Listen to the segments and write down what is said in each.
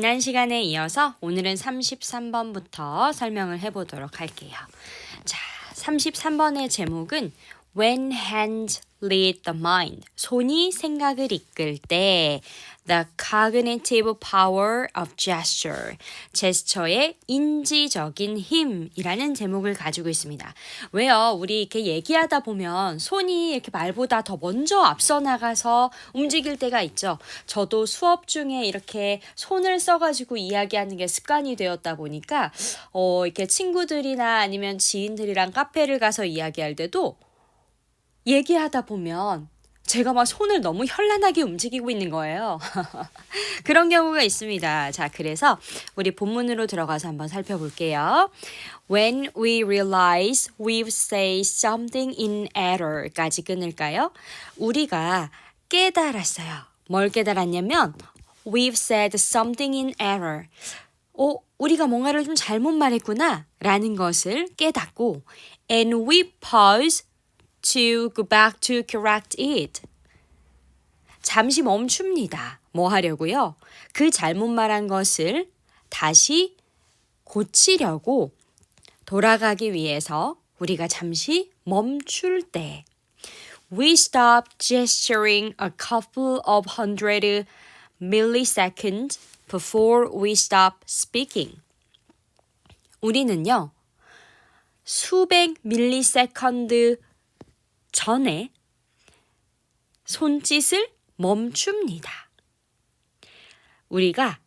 지난 시간에 이어서 오늘은 33번부터 설명을 해보도록 할게요. 자, 33번의 제목은 When hands lead the mind. 손이 생각을 이끌 때 The cognitive power of gesture. 제스처의 인지적인 힘이라는 제목을 가지고 있습니다. 왜요? 우리 이렇게 얘기하다 보면 손이 이렇게 말보다 더 먼저 앞서 나가서 움직일 때가 있죠. 저도 수업 중에 이렇게 손을 써가지고 이야기하는 게 습관이 되었다 보니까 이렇게 친구들이나 아니면 지인들이랑 카페를 가서 이야기할 때도 얘기하다 보면 제가 막 손을 너무 현란하게 움직이고 있는 거예요. 그런 경우가 있습니다. 자, 그래서 우리 본문으로 들어가서 한번 살펴볼게요. When we realize we've said something in error까지 끊을까요? 우리가 깨달았어요. 뭘 깨달았냐면 We've said something in error. 우리가 뭔가를 좀 잘못 말했구나 라는 것을 깨닫고 And we pause to go back to correct it. 잠시 멈춥니다. 뭐 하려고요? 그 잘못 말한 것을 다시 고치려고 돌아가기 위해서 우리가 잠시 멈출 때 We stop gesturing a couple of hundred milliseconds before we stop speaking. 우리는요. 수백 밀리세컨드 전에 손짓을 멈춥니다. 우리가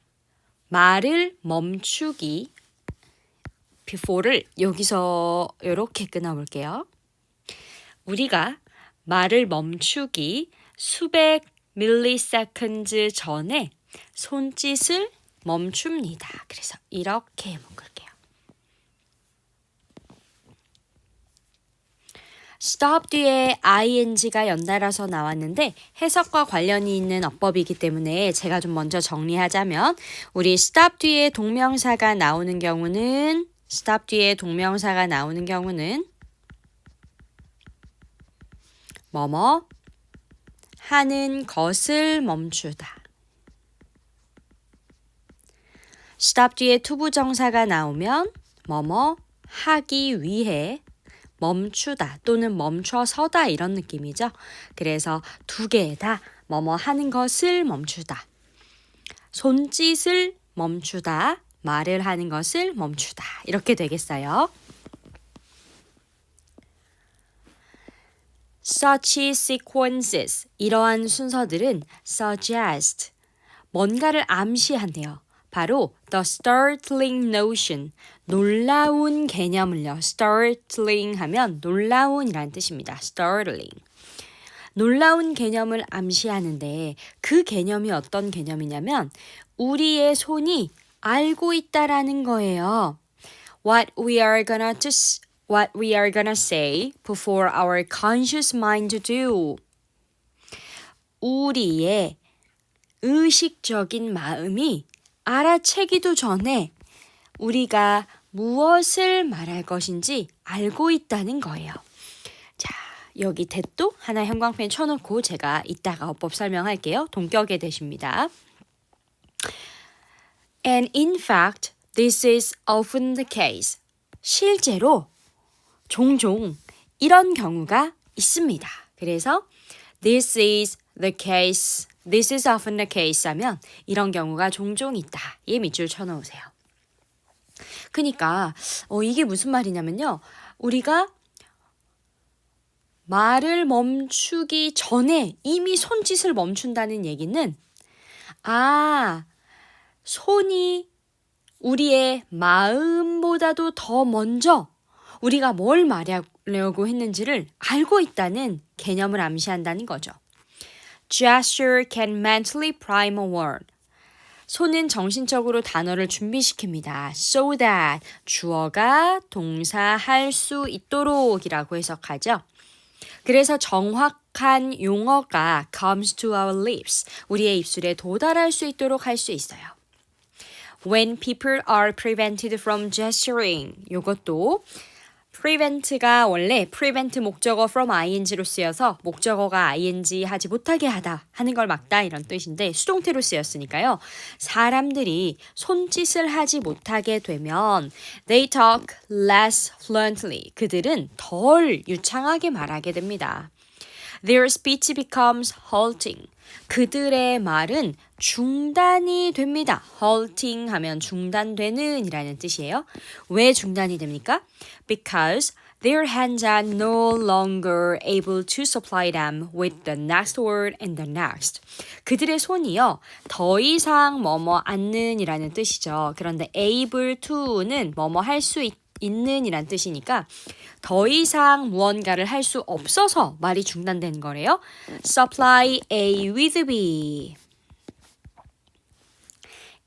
말을 멈추기 before를 여기서 이렇게 끊어볼게요. 우리가 말을 멈추기 수백 밀리세컨드 전에 손짓을 멈춥니다. 그래서 이렇게 묶을게요. stop 뒤에 ing가 연달아서 나왔는데 해석과 관련이 있는 어법이기 때문에 제가 좀 먼저 정리하자면 우리 stop 뒤에 동명사가 나오는 경우는 뭐뭐 하는 것을 멈추다. stop 뒤에 투부정사가 나오면 뭐뭐 하기 위해 멈추다 또는 멈춰서다 이런 느낌이죠. 그래서 두 개 다 뭐뭐 하는 것을 멈추다. 손짓을 멈추다. 말을 하는 것을 멈추다. 이렇게 되겠어요. Such sequences. 이러한 순서들은 suggest. 뭔가를 암시한대요. 바로 the startling notion, 놀라운 개념을요. startling 하면 놀라운이란 뜻입니다. startling. 놀라운 개념을 암시하는데 그 개념이 어떤 개념이냐면 우리의 손이 알고 있다라는 거예요. What we are gonna say before our conscious mind do. 우리의 의식적인 마음이 알아채기도 전에 우리가 무엇을 말할 것인지 알고 있다는 거예요. 자, 여기 대또 하나 형광펜 쳐놓고 제가 이따가 어법 설명할게요. 동격에 되십니다. And in fact, this is often the case. 실제로 종종 이런 경우가 있습니다. 그래서 this is often the case 하면 이런 경우가 종종 있다. 이 밑줄 쳐놓으세요. 그러니까 이게 무슨 말이냐면요. 우리가 말을 멈추기 전에 이미 손짓을 멈춘다는 얘기는 손이 우리의 마음보다도 더 먼저 우리가 뭘 말하려고 했는지를 알고 있다는 개념을 암시한다는 거죠. Gesture can mentally prime a word. 손은 정신적으로 단어를 준비시킵니다. So that 주어가 동사할 수 있도록 이라고 해석하죠. 그래서 정확한 용어가 comes to our lips. 우리의 입술에 도달할 수 있도록 할 수 있어요. When people are prevented from gesturing. 이것도 prevent가 원래 prevent 목적어 from ing로 쓰여서 목적어가 ing 하지 못하게 하다 하는 걸 막다 이런 뜻인데 수동태로 쓰였으니까요. 사람들이 손짓을 하지 못하게 되면 they talk less fluently. 그들은 덜 유창하게 말하게 됩니다. Their speech becomes halting. 그들의 말은 중단이 됩니다. halting 하면 중단되는 이라는 뜻이에요. 왜 중단이 됩니까? Because their hands are no longer able to supply them with the next word and the next. 그들의 손이요. 더 이상 뭐뭐 않는 이라는 뜻이죠. 그런데 able to는 뭐뭐 할 수 있는 이란 뜻이니까 더 이상 무언가를 할 수 없어서 말이 중단된 거래요. Supply A with B.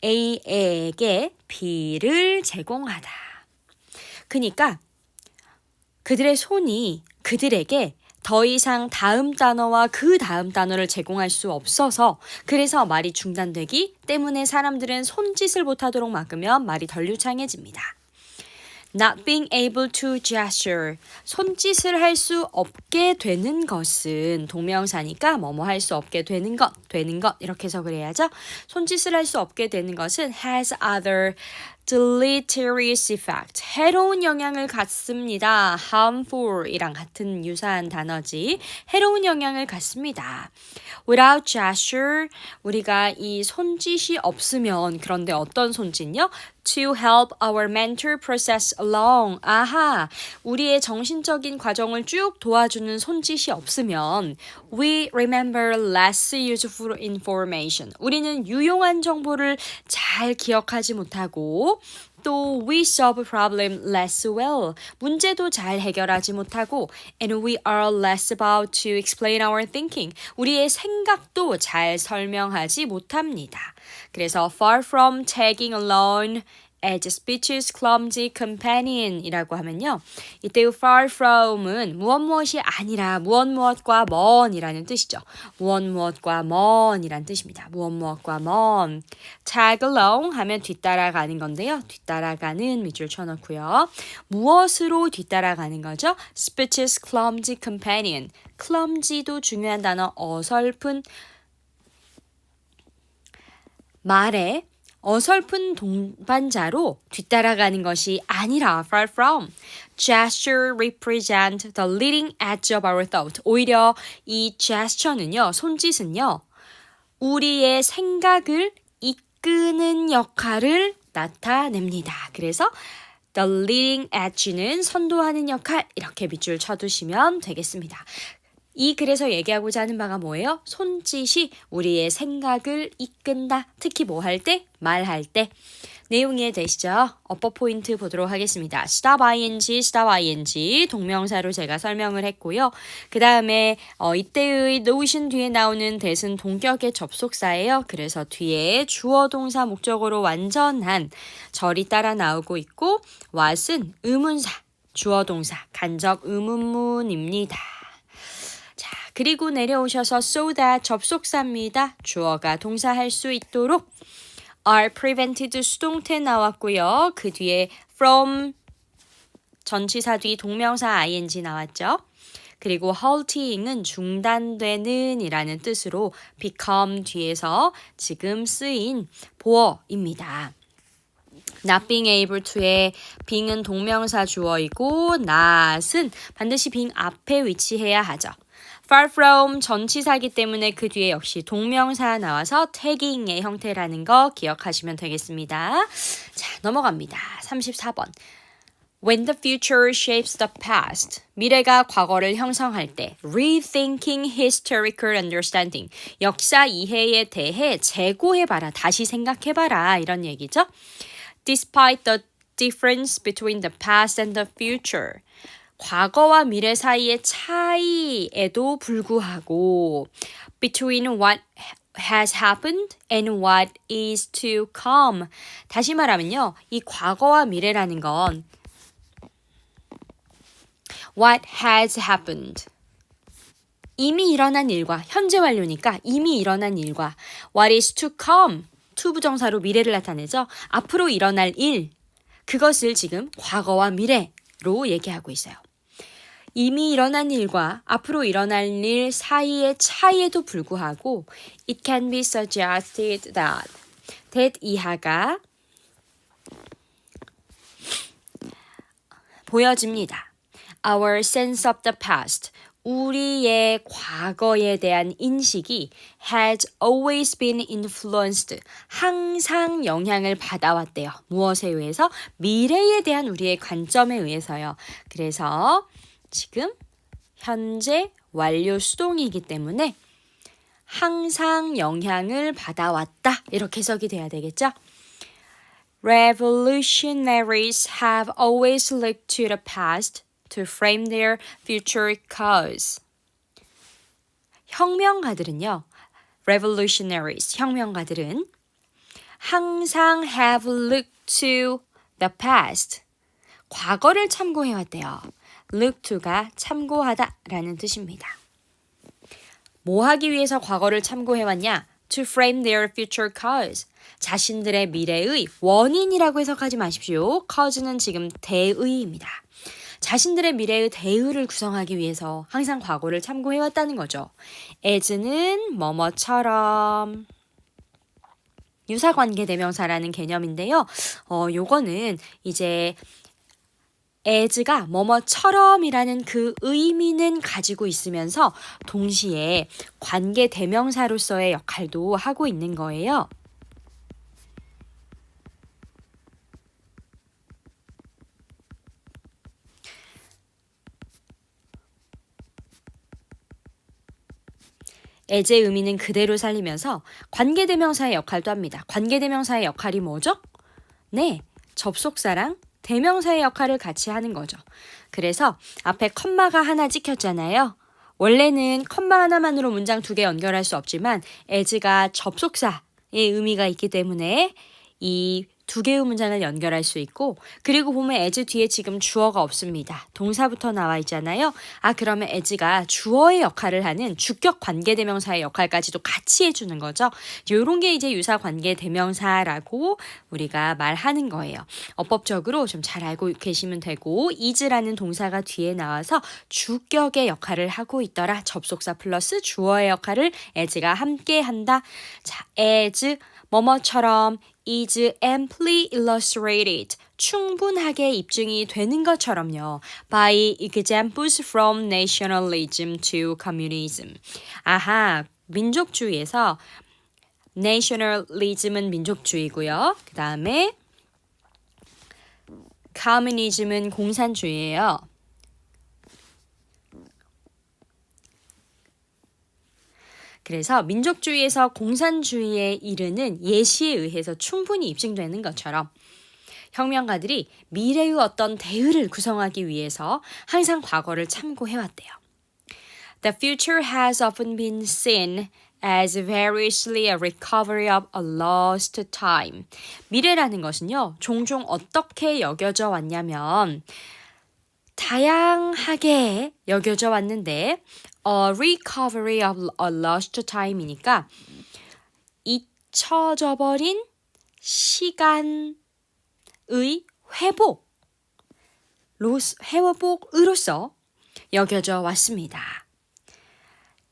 A에게 B를 제공하다. 그러니까 그들의 손이 그들에게 더 이상 다음 단어와 그 다음 단어를 제공할 수 없어서 그래서 말이 중단되기 때문에 사람들은 손짓을 못하도록 막으면 말이 덜 유창해집니다. Not being able to gesture. 손짓을 할 수 없게 되는 것은 동명사니까 뭐뭐 할 수 없게 되는 것 이렇게 해서 그래야죠. 손짓을 할 수 없게 되는 것은 has other deleterious effect. 해로운 영향을 갖습니다. harmful 이랑 같은 유사한 단어지. 해로운 영향을 갖습니다. Without gesture, 우리가 이 손짓이 없으면 그런데 어떤 손짓요? To help our mental process along. 아하, 우리의 정신적인 과정을 쭉 도와주는 손짓이 없으면 we remember less useful information. 우리는 유용한 정보를 잘 기억하지 못하고 또 we solve problem less well. 문제도 잘 해결하지 못하고 and we are less about to explain our thinking. 우리의 생각도 잘 설명하지 못합니다. 그래서 far from tagging along as speech's clumsy companion 이라고 하면요. 이때 far from은 무엇이 아니라 무엇과 먼이라는 뜻이죠. 무엇과 먼이라는 뜻입니다. 무엇과 먼. tag along 하면 뒤따라가는 건데요. 뒤따라가는 밑줄 쳐놓고요. 무엇으로 뒤따라가는 거죠? speech's clumsy companion. clumsy도 중요한 단어 어설픈 말에 어설픈 동반자로 뒤따라가는 것이 아니라 far from. Gesture represent the leading edge of our thought. 오히려 이 gesture는요, 손짓은요, 우리의 생각을 이끄는 역할을 나타냅니다. 그래서 the leading edge는 선도하는 역할 이렇게 밑줄 쳐두시면 되겠습니다. 이 글에서 얘기하고자 하는 바가 뭐예요? 손짓이 우리의 생각을 이끈다. 특히 뭐 할 때? 말할 때. 내용 이해되시죠? 어퍼 포인트 보도록 하겠습니다. stop ing 동명사로 제가 설명을 했고요. 그 다음에 이때의 notion 뒤에 나오는 that은 동격의 접속사예요. 그래서 뒤에 주어 동사 목적어로 완전한 절이 따라 나오고 있고 what은 의문사, 주어 동사, 간접 의문문입니다. 그리고 내려오셔서 so that 접속사입니다. 주어가 동사할 수 있도록 are prevented 수동태 나왔고요. 그 뒤에 from 전치사 뒤 동명사 ing 나왔죠. 그리고 halting은 중단되는 이라는 뜻으로 become 뒤에서 지금 쓰인 보어입니다. not being able to의 being은 동명사 주어이고 not은 반드시 being 앞에 위치해야 하죠. far from 전치사기 때문에 그 뒤에 역시 동명사 나와서 tagging의 형태라는 거 기억하시면 되겠습니다. 자, 넘어갑니다. 34번. When the future shapes the past. 미래가 과거를 형성할 때 rethinking historical understanding. 역사 이해에 대해 재고해봐라. 다시 생각해봐라. 이런 얘기죠. Despite the difference between the past and the future. 과거와 미래 사이의 차이에도 불구하고 between what has happened and what is to come. 다시 말하면요. 이 과거와 미래라는 건 what has happened. 이미 일어난 일과 현재 완료니까 이미 일어난 일과 what is to come. to 부정사로 미래를 나타내죠. 앞으로 일어날 일. 그것을 지금 과거와 미래 로 얘기하고 있어요. 이미 일어난 일과 앞으로 일어날 일 사이의 차이에도 불구하고 it can be suggested that 이하가 보여집니다. Our sense of the past, 우리의 과거에 대한 인식이 has always been influenced, 항상 영향을 받아왔대요. 무엇에 의해서? 미래에 대한 우리의 관점에 의해서요. 그래서 지금 현재 완료 수동이기 때문에 항상 영향을 받아왔다. 이렇게 해석이 돼야 되겠죠? Revolutionaries have always looked to the past to frame their future cause. 혁명가들은요, revolutionaries, 혁명가들은 항상 have looked to the past, 과거를 참고해왔대요. look to가 참고하다라는 뜻입니다. 뭐 하기 위해서 과거를 참고해왔냐? To frame their future cause. 자신들의 미래의 원인이라고 해석하지 마십시오. cause는 지금 대의입니다. 자신들의 미래의 대의를 구성하기 위해서 항상 과거를 참고해왔다는 거죠. as는 뭐뭐처럼. 유사관계대명사라는 개념인데요. 요거는 이제 as가 뭐뭐처럼이라는 그 의미는 가지고 있으면서 동시에 관계대명사로서의 역할도 하고 있는 거예요. as의 의미는 그대로 살리면서 관계대명사의 역할도 합니다. 관계대명사의 역할이 뭐죠? 네, 접속사랑 대명사의 역할을 같이 하는 거죠. 그래서 앞에 컴마가 하나 찍혔잖아요. 원래는 컴마 하나만으로 문장 2개 연결할 수 없지만 as가 접속사의 의미가 있기 때문에 이 2개의 문장을 연결할 수 있고, 그리고 보면 as 뒤에 지금 주어가 없습니다. 동사부터 나와 있잖아요. 그러면 as가 주어의 역할을 하는 주격 관계대명사의 역할까지도 같이 해주는 거죠. 이런 게 이제 유사관계대명사라고 우리가 말하는 거예요. 어법적으로 좀 잘 알고 계시면 되고, is라는 동사가 뒤에 나와서 주격의 역할을 하고 있더라. 접속사 플러스 주어의 역할을 as가 함께 한다. 자, as 뭐뭐처럼 is amply illustrated, 충분하게 입증이 되는 것처럼요. By examples from nationalism to communism. 민족주의에서 nationalism은 민족주의고요. 그 다음에 communism은 공산주의예요. 그래서 민족주의에서 공산주의에 이르는 예시에 의해서 충분히 입증되는 것처럼 혁명가들이 미래의 어떤 대의를 구성하기 위해서 항상 과거를 참고해왔대요. The future has often been seen as variously a recovery of a lost time. 미래라는 것은요, 종종 어떻게 여겨져 왔냐면 다양하게 여겨져 왔는데 a recovery of a lost time이니까 잊혀져 버린 시간의 회복으로서 여겨져 왔습니다.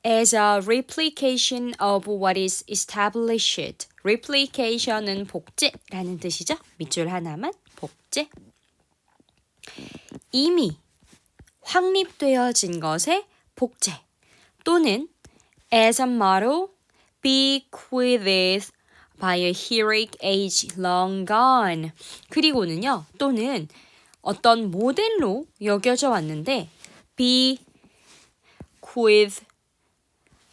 As a replication of what is established. replication은 복제라는 뜻이죠. 밑줄 하나만 복제. 이미 확립되어진 것의 복제 또는 as a model bequeathed by a heroic age long gone. 그리고는요, 또는 어떤 모델로 여겨져 왔는데 bequeath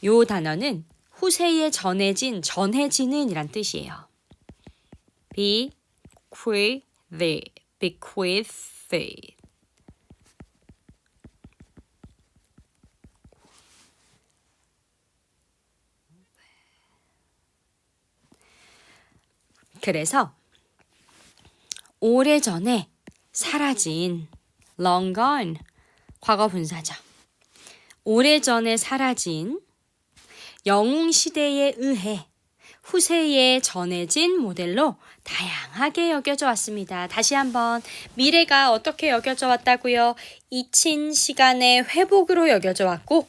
요 단어는 후세에 전해지는 이란 뜻이에요. bequeathed. 그래서 오래전에 사라진 long gone 과거 분사죠. 오래전에 사라진 영웅 시대에 의해 후세에 전해진 모델로 다양하게 여겨져 왔습니다. 다시 한번 미래가 어떻게 여겨져 왔다고요? 잊힌 시간의 회복으로 여겨져 왔고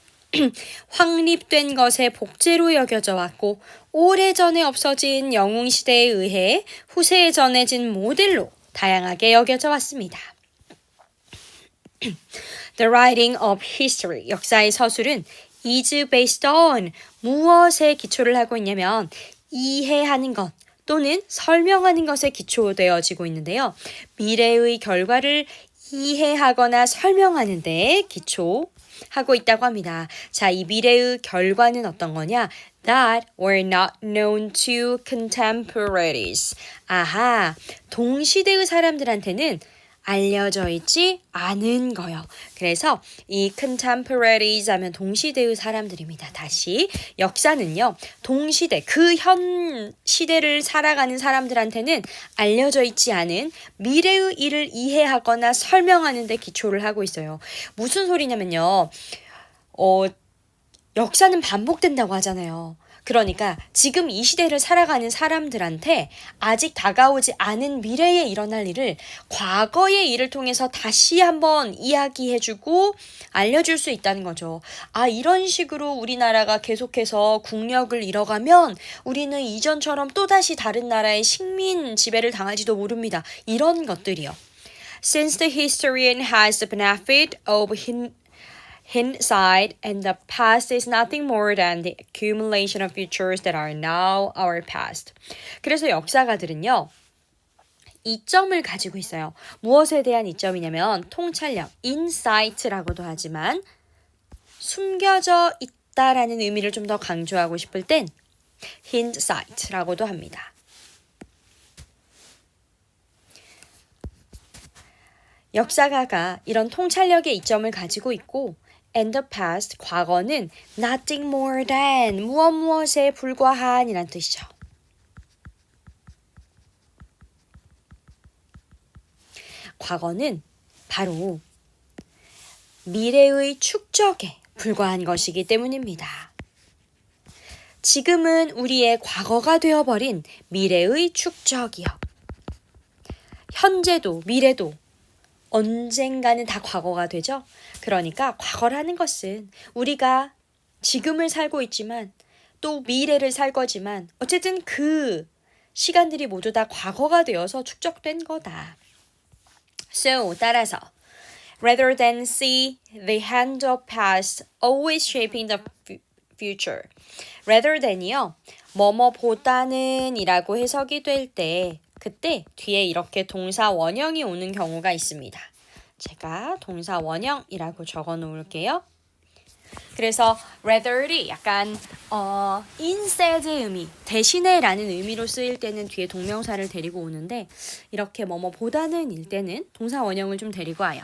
확립된 것의 복제로 여겨져 왔고 오래전에 없어진 영웅시대에 의해 후세에 전해진 모델로 다양하게 여겨져 왔습니다. The writing of history, 역사의 서술은 is based on 무엇에 기초를 하고 있냐면 이해하는 것 또는 설명하는 것에 기초되어지고 있는데요. 미래의 결과를 이해하거나 설명하는 데 기초하고 있다고 합니다. 자, 이 미래의 결과는 어떤 거냐? That were not known to contemporaries. 아하, 동시대의 사람들한테는 알려져 있지 않은 거요. 그래서 이 contemporaries 하면 동시대의 사람들입니다. 다시 역사는요. 동시대, 그 현 시대를 살아가는 사람들한테는 알려져 있지 않은 미래의 일을 이해하거나 설명하는 데 기초를 하고 있어요. 무슨 소리냐면요. 역사는 반복된다고 하잖아요. 그러니까 지금 이 시대를 살아가는 사람들한테 아직 다가오지 않은 미래에 일어날 일을 과거의 일을 통해서 다시 한번 이야기해주고 알려줄 수 있다는 거죠. 아, 이런 식으로 우리나라가 계속해서 국력을 잃어가면 우리는 이전처럼 또다시 다른 나라의 식민 지배를 당할지도 모릅니다. 이런 것들이요. Since the historian has the benefit of hindsight, and the past is nothing more than the accumulation of futures that are now our past. 그래서 역사가들은요. 이점을 가지고 있어요. 무엇에 대한 이점이냐면 통찰력, insight라고도 하지만 숨겨져 있다라는 의미를 좀 더 강조하고 싶을 땐 hindsight라고도 합니다. 역사가가 이런 통찰력의 이점을 가지고 있고 and the past, 과거는 nothing more than, 무엇에 불과한 이란 뜻이죠. 과거는 바로 미래의 축적에 불과한 것이기 때문입니다. 지금은 우리의 과거가 되어버린 미래의 축적이요. 현재도 미래도 언젠가는 다 과거가 되죠. 그러니까 과거라는 것은 우리가 지금을 살고 있지만 또 미래를 살 거지만 어쨌든 그 시간들이 모두 다 과거가 되어서 축적된 거다. So, 따라서 rather than see the hand of past always shaping the future. rather than이요. 뭐뭐보다는 이라고 해석이 될 때 그때 뒤에 이렇게 동사 원형이 오는 경우가 있습니다. 제가 동사 원형이라고 적어 놓을게요. 그래서 rather이 약간 instead의 의미, 대신에 라는 의미로 쓰일 때는 뒤에 동명사를 데리고 오는데 이렇게 뭐뭐보다는 일 때는 동사 원형을 좀 데리고 와요.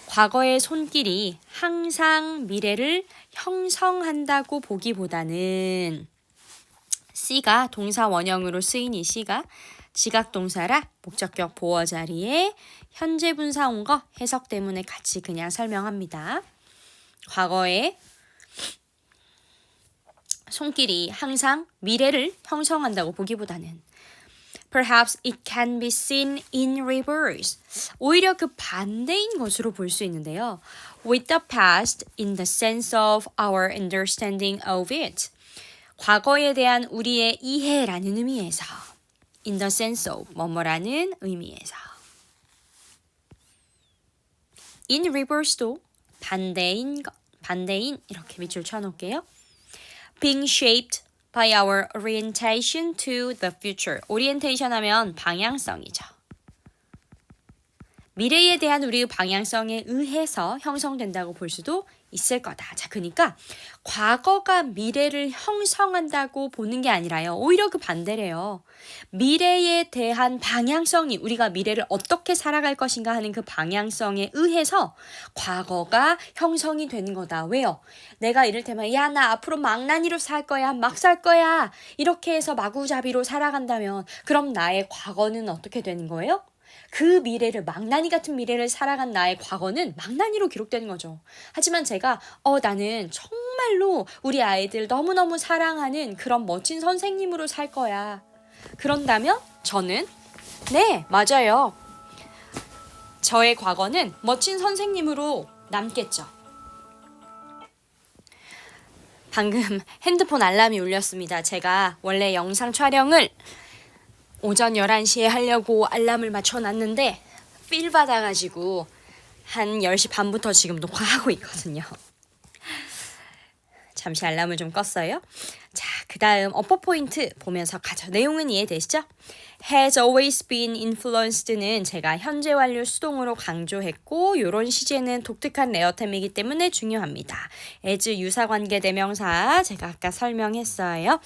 과거의 손길이 항상 미래를 형성한다고 보기보다는 C가 동사 원형으로 쓰인 이 C가 지각동사라 목적격 보어 자리에 현재 분사 온 거 해석 때문에 같이 그냥 설명합니다. 과거에 손길이 항상 미래를 형성한다고 보기보다는 Perhaps it can be seen in reverse. 오히려 그 반대인 것으로 볼 수 있는데요. With the past in the sense of our understanding of it. 과거에 대한 우리의 이해라는 의미에서 in the sense of 뭐뭐라는 의미에서 in reverse도 반대인 이렇게 밑줄 쳐놓을게요. Being shaped by our orientation to the future. orientation 하면 방향성이죠. 미래에 대한 우리의 방향성에 의해서 형성된다고 볼 수도 있을 거다. 자, 그러니까 과거가 미래를 형성한다고 보는 게 아니라요. 오히려 그 반대래요. 미래에 대한 방향성이 우리가 미래를 어떻게 살아갈 것인가 하는 그 방향성에 의해서 과거가 형성이 되는 거다. 왜요? 내가 이를테면 야, 나 앞으로 망나니로 살 거야. 막 살 거야. 이렇게 해서 마구잡이로 살아간다면 그럼 나의 과거는 어떻게 되는 거예요? 그 미래를 망나니 같은 미래를 살아간 나의 과거는 망나니로 기록되는 거죠. 하지만 제가 나는 정말로 우리 아이들 너무너무 사랑하는 그런 멋진 선생님으로 살 거야. 그런다면 저는 네, 맞아요. 저의 과거는 멋진 선생님으로 남겠죠. 방금 핸드폰 알람이 울렸습니다. 제가 원래 영상 촬영을 오전 11시에 하려고 알람을 맞춰놨는데 필 받아가지고 한 10시 반부터 지금 녹화하고 있거든요. 잠시 알람을 좀 껐어요. 자, 그 다음 어퍼 포인트 보면서 가죠. 내용은 이해되시죠? has always been influenced는 제가 현재 완료 수동으로 강조했고 요런 시제는 독특한 레어템이기 때문에 중요합니다. as 유사관계 대명사 제가 아까 설명했어요.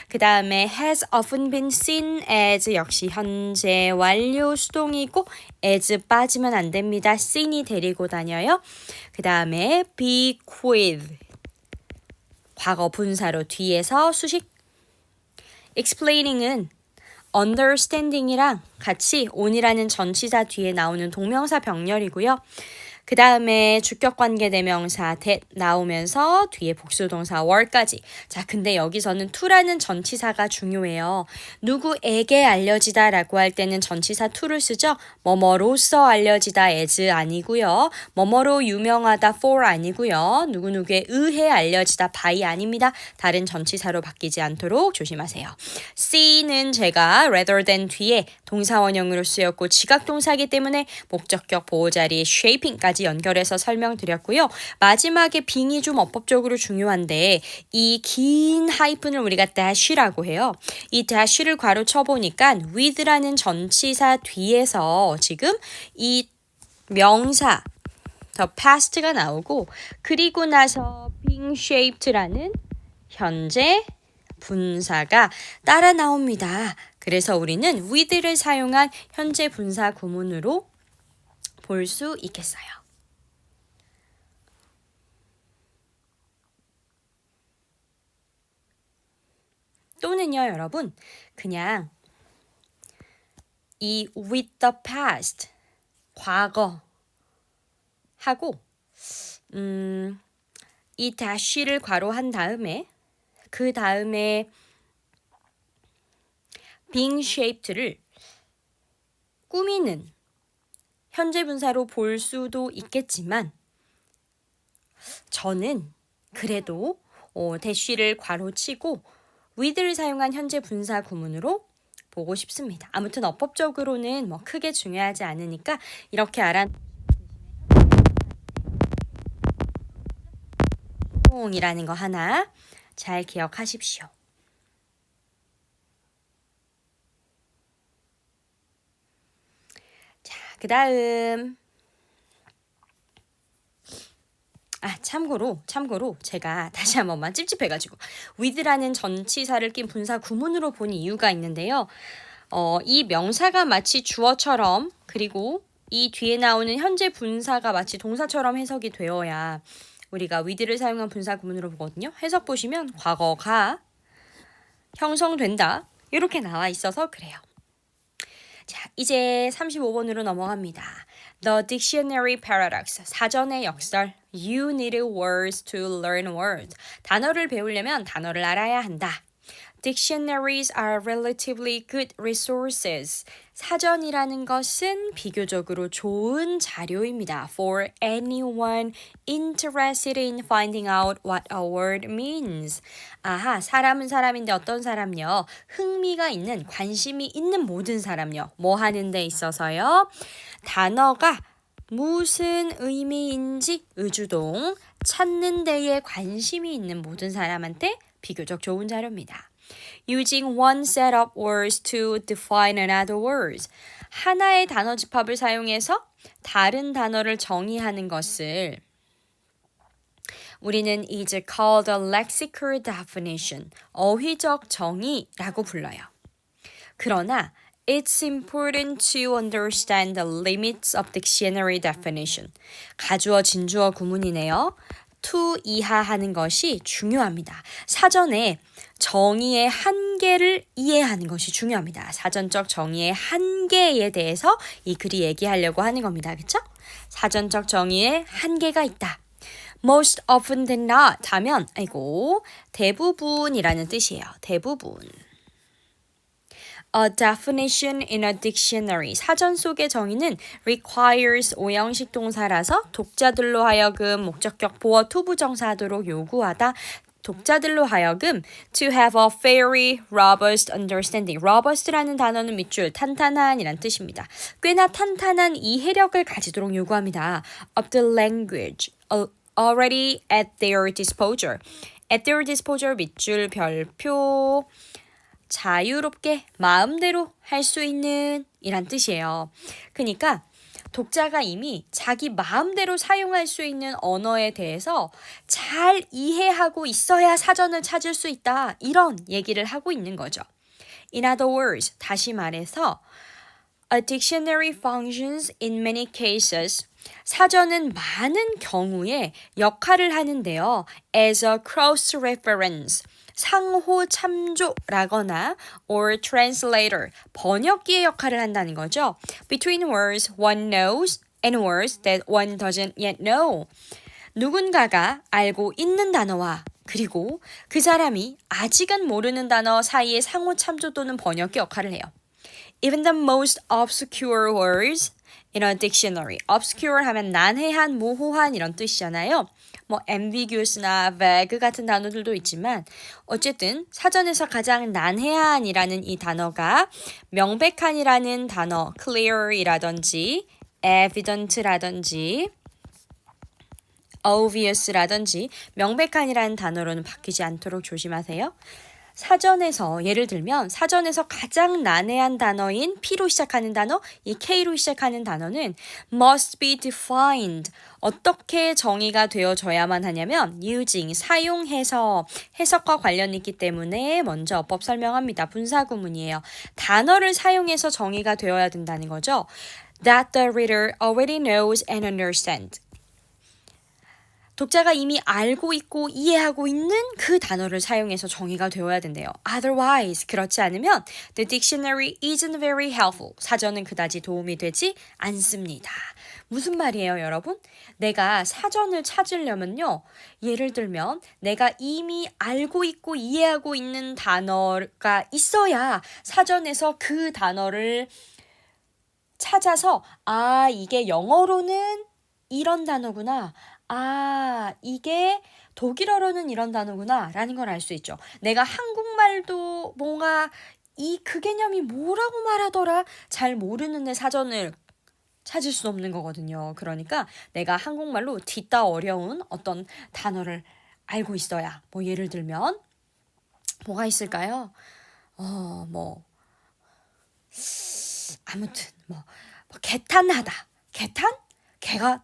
그 다음에 has often been seen as 역시 현재 완료 수동이고 as 빠지면 안 됩니다. seen이 데리고 다녀요. 그 다음에 bequeath 과거 분사로 뒤에서 수식 explaining은 understanding이랑 같이 on이라는 전치사 뒤에 나오는 동명사 병렬이고요. 그 다음에 주격관계 대명사 that 나오면서 뒤에 복수동사 were까지. 자, 근데 여기서는 to라는 전치사가 중요해요. 누구에게 알려지다 라고 할 때는 전치사 to를 쓰죠. 뭐뭐로서 알려지다 as 아니고요. 뭐뭐로 유명하다 for 아니고요. 누구누구에 의해 알려지다 by 아닙니다. 다른 전치사로 바뀌지 않도록 조심하세요. C는 제가 rather than 뒤에 동사원형으로 쓰였고 지각동사이기 때문에 목적격 보호자리 shaping까지 연결해서 설명드렸고요. 마지막에 빙이 좀 어법적으로 중요한데 이 긴 하이픈을 우리가 dash라고 해요. 이 dash를 괄호 쳐보니까 with라는 전치사 뒤에서 지금 이 명사 the past가 나오고 그리고 나서 being shaped라는 현재 분사가 따라 나옵니다. 그래서 우리는 with를 사용한 현재 분사 구문으로 볼 수 있겠어요. 또는요, 여러분, 그냥 이 with the past, 과거 하고 이 dash를 괄호한 다음에 그 다음에 being shaped를 꾸미는 현재 분사로 볼 수도 있겠지만 저는 그래도 dash를 괄호치고 with를 사용한 현재 분사 구문으로 보고 싶습니다. 아무튼 어법적으로는 뭐 크게 중요하지 않으니까 이렇게 이라는 거 하나 잘 기억하십시오. 자, 그 다음 참고로 제가 다시 한 번만 찝찝해가지고 with라는 전치사를 낀 분사 구문으로 본 이유가 있는데요. 이 명사가 마치 주어처럼 그리고 이 뒤에 나오는 현재 분사가 마치 동사처럼 해석이 되어야 우리가 with를 사용한 분사 구문으로 보거든요. 해석 보시면 과거가 형성된다 이렇게 나와 있어서 그래요. 자, 이제 35번으로 넘어갑니다. The dictionary paradox, 사전의 역설. You need words to learn words. 단어를 배우려면 단어를 알아야 한다. Dictionaries are relatively good resources. 사전이라는 것은 비교적으로 좋은 자료입니다. For anyone interested in finding out what a word means. 아하, 사람은 사람인데 어떤 사람요? 흥미가 있는, 관심이 있는 모든 사람요. 뭐 하는 데 있어서요? 단어가 무슨 의미인지 의주동 찾는 데에 관심이 있는 모든 사람한테 비교적 좋은 자료입니다. Using one set of words to define another word. 하나의 단어 집합을 사용해서 다른 단어를 정의하는 것을 우리는 is called a lexical definition. 어휘적 정의라고 불러요. 그러나 It's important to understand the limits of dictionary definition. 가주어, 진주어 구문이네요. to 이하 하는 것이 중요합니다. 사전에 정의의 한계 한계를 이해하는 것이 중요합니다. 사전적 정의의 한계에 대해서 이 글이 얘기하려고 하는 겁니다. 그렇죠? 사전적 정의에 한계가 있다. Most often than not 하면 대부분이라는 뜻이에요. 대부분. A definition in a dictionary. 사전 속의 정의는 requires 오형식 동사라서 독자들로 하여금 목적격 보어 투부정사하도록 요구하다. 독자들로 하여금 to have a very robust understanding. robust라는 단어는 밑줄 탄탄한이란 뜻입니다. 꽤나 탄탄한 이해력을 가지도록 요구합니다. of the language already at their disposal. at their disposal 밑줄 별표 자유롭게 마음대로 할 수 있는 이란 뜻이에요. 그러니까 독자가 이미 자기 마음대로 사용할 수 있는 언어에 대해서 잘 이해하고 있어야 사전을 찾을 수 있다. 이런 얘기를 하고 있는 거죠. In other words, 다시 말해서 A dictionary functions in many cases. 사전은 많은 경우에 역할을 하는데요. As a cross-reference. 상호 참조라거나 or translator, 번역기의 역할을 한다는 거죠. Between words one knows and words that one doesn't yet know. 누군가가 알고 있는 단어와 그리고 그 사람이 아직은 모르는 단어 사이의 상호 참조 또는 번역기 역할을 해요. Even the most obscure words in a dictionary. obscure 하면 난해한, 모호한 이런 뜻이잖아요. 뭐 ambiguous나 vague 같은 단어들도 있지만 어쨌든 사전에서 가장 난해한이라는 이 단어가 명백한이라는 단어 clear이라든지 evident라든지 obvious라든지 명백한이라는 단어로는 바뀌지 않도록 조심하세요. 사전에서 예를 들면 사전에서 가장 난해한 단어인 P로 시작하는 단어, 이 K로 시작하는 단어는 must be defined. 어떻게 정의가 되어져야만 하냐면 using, 사용해서 해석과 관련이 있기 때문에 먼저 어법 설명합니다. 분사구문이에요. 단어를 사용해서 정의가 되어야 된다는 거죠. That the reader already knows and understands. 독자가 이미 알고 있고 이해하고 있는 그 단어를 사용해서 정의가 되어야 된대요. Otherwise, 그렇지 않으면 the dictionary isn't very helpful. 사전은 그다지 도움이 되지 않습니다. 무슨 말이에요, 여러분? 내가 사전을 찾으려면요. 예를 들면 내가 이미 알고 있고 이해하고 있는 단어가 있어야 사전에서 그 단어를 찾아서 아, 이게 영어로는 이런 단어구나. 아, 이게 독일어로는 이런 단어구나 라는 걸 알 수 있죠. 내가 한국말도 뭔가 그 개념이 뭐라고 말하더라 잘 모르는데 사전을 찾을 수 없는 거거든요. 그러니까 내가 한국말로 뒤따 어려운 어떤 단어를 알고 있어야 뭐 예를 들면 뭐가 있을까요? 아무튼 개탄하다. 개탄? 개가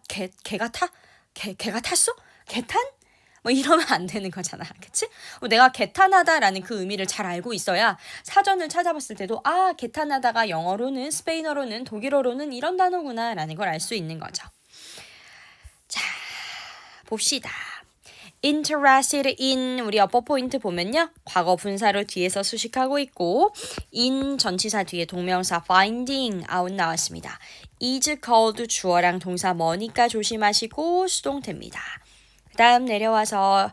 탔어? 개탄? 뭐 이러면 안 되는 거잖아. 그치? 내가 개탄하다라는 그 의미를 잘 알고 있어야 사전을 찾아봤을 때도 아, 개탄하다가 영어로는 스페인어로는 독일어로는 이런 단어구나 라는 걸 알 수 있는 거죠. 자, 봅시다. interested in 우리 어법 포인트 보면요. 과거 분사로 뒤에서 수식하고 있고 in 전치사 뒤에 동명사 finding out 나왔습니다. is called 주어랑 동사 뭐니까 조심하시고 수동태입니다. 그 다음 내려와서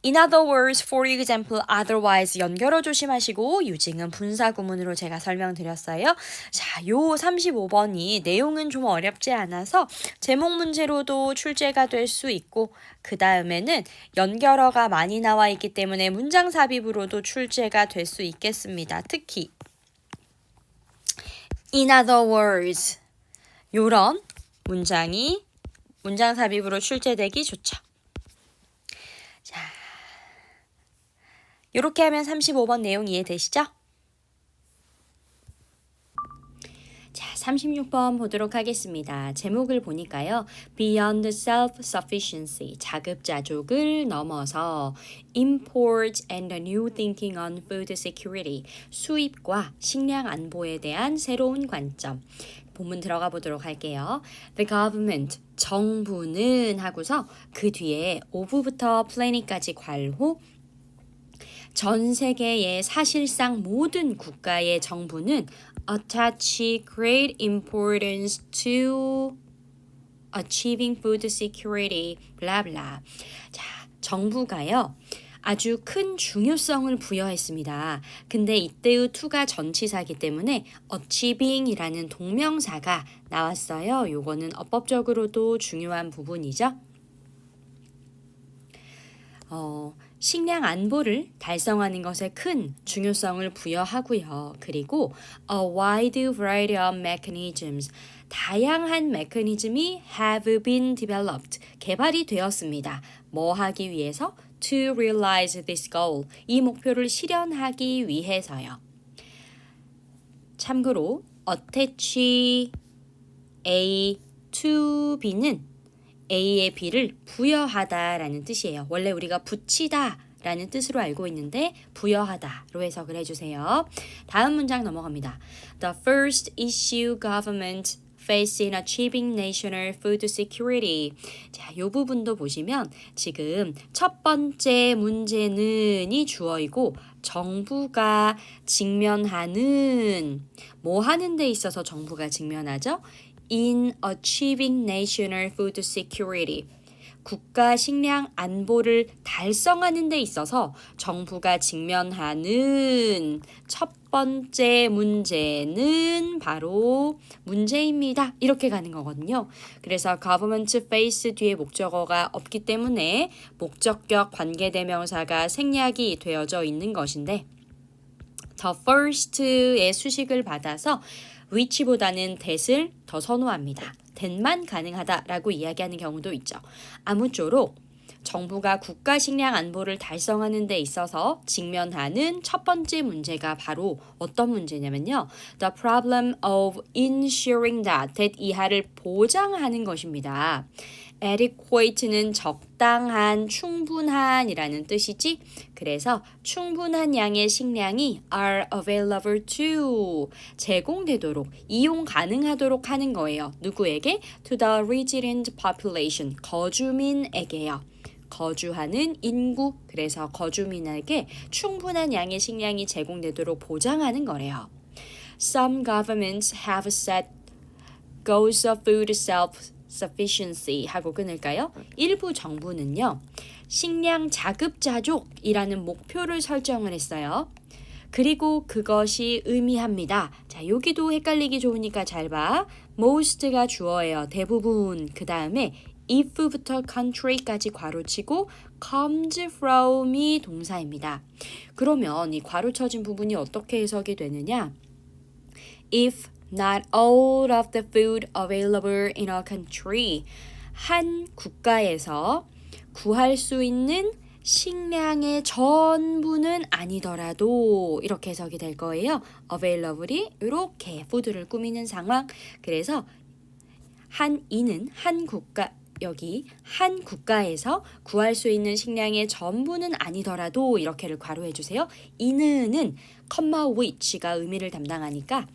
in other words, for example, otherwise 연결어 조심하시고 using은 분사 구문으로 제가 설명드렸어요. 자, 요 35번이 내용은 좀 어렵지 않아서 제목 문제로도 출제가 될 수 있고 그 다음에는 연결어가 많이 나와 있기 때문에 문장 삽입으로도 출제가 될 수 있겠습니다. 특히 in other words 요런 문장이 문장 삽입으로 출제되기 좋죠. 자, 이렇게 하면 35번 내용 이해되시죠? 자, 36번 보도록 하겠습니다. 제목을 보니까요. Beyond self-sufficiency, 자급자족을 넘어서 import and a new thinking on food security, 수입과 식량 안보에 대한 새로운 관점. 본문 들어가 보도록 할게요. The government, 정부는 하고서 그 뒤에 of부터 planning까지 괄호 전 세계의 사실상 모든 국가의 정부는 attach great importance to achieving food security, 블라블라. 자, 정부가요. 아주 큰 중요성을 부여했습니다. 근데 이때의 to가 전치사이기 때문에 achieving이라는 동명사가 나왔어요. 요거는 어법적으로도 중요한 부분이죠. 식량 안보를 달성하는 것에 큰 중요성을 부여하고요. 그리고 a wide variety of mechanisms, 다양한 메커니즘이 have been developed, 개발이 되었습니다. 뭐 하기 위해서? To realize this goal, 이 목표를 실현하기 위해서요. 참고로 attach A to B는 A의 B를 부여하다라는 뜻이에요. 원래 우리가 붙이다 라는 뜻으로 알고 있는데 부여하다로 해석을 해주세요. 다음 문장 넘어갑니다. The first issue government face in achieving national food security. 자, 이 부분도 보시면 지금 첫 번째 문제는이 주어이고 정부가 직면하는 뭐 하는 데 있어서 정부가 직면하죠? In achieving national food security. 국가 식량 안보를 달성하는 데 있어서 정부가 직면하는 첫 번째 문제는 바로 문제입니다. 이렇게 가는 거거든요. 그래서 government face 뒤에 목적어가 없기 때문에 목적격 관계대명사가 생략이 되어져 있는 것인데 the first의 수식을 받아서 which보다는 that을 더 선호합니다. that만 가능하다라고 이야기하는 경우도 있죠. 아무쪼록 정부가 국가 식량 안보를 달성하는 데 있어서 직면하는 첫 번째 문제가 바로 어떤 문제냐면요. The problem of ensuring that 이하를 보장하는 것입니다. adequate는 적당한, 충분한이라는 뜻이지. 그래서 충분한 양의 식량이 are available to 제공되도록, 이용 가능하도록 하는 거예요. 누구에게? To the resident population, 거주민에게요. 거주하는 인구, 그래서 거주민에게 충분한 양의 식량이 제공되도록 보장하는 거래요. Some governments have set goals of food self-sufficiency 하고 끊을까요? 일부 정부는요. 식량 자급자족이라는 목표를 설정을 했어요. 그리고 그것이 의미합니다. 자, 여기도 헷갈리기 좋으니까 잘 봐. most가 주어예요. 대부분. 그 다음에 if부터 country까지 괄호치고 comes from이 동사입니다. 그러면 이 괄호쳐진 부분이 어떻게 해석이 되느냐? If not all of the food available in a country, 한 국가에서 구할 수 있는 식량의 전부는 아니더라도 이렇게 해석이 될 거예요. available이 이렇게 food를 꾸미는 상황. 그래서 이는 한 국가, 여기 한 국가에서 구할 수 있는 식량의 전부는 아니더라도 이렇게를 괄호해 주세요. 이는은 comma which가 의미를 담당하니까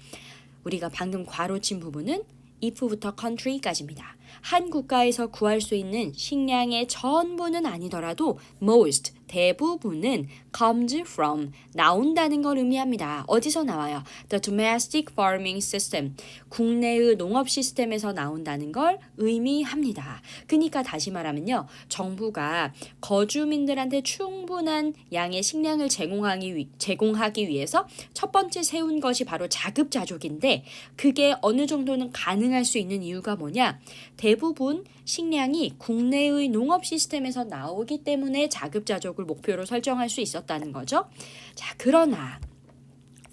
우리가 방금 괄호친 부분은 if부터 country까지입니다. 한 국가에서 구할 수 있는 식량의 전부는 아니더라도 most, 대부분은 comes from, 나온다는 걸 의미합니다. 어디서 나와요? The domestic farming system, 국내의 농업 시스템에서 나온다는 걸 의미합니다. 그러니까 다시 말하면요. 정부가 거주민들한테 충분한 양의 식량을 제공하기 위해서 첫 번째 세운 것이 바로 자급자족인데 그게 어느 정도는 가능할 수 있는 이유가 뭐냐? 대부분 식량이 국내의 농업 시스템에서 나오기 때문에 자급자족을 목표로 설정할 수 있었다는 거죠. 자, 그러나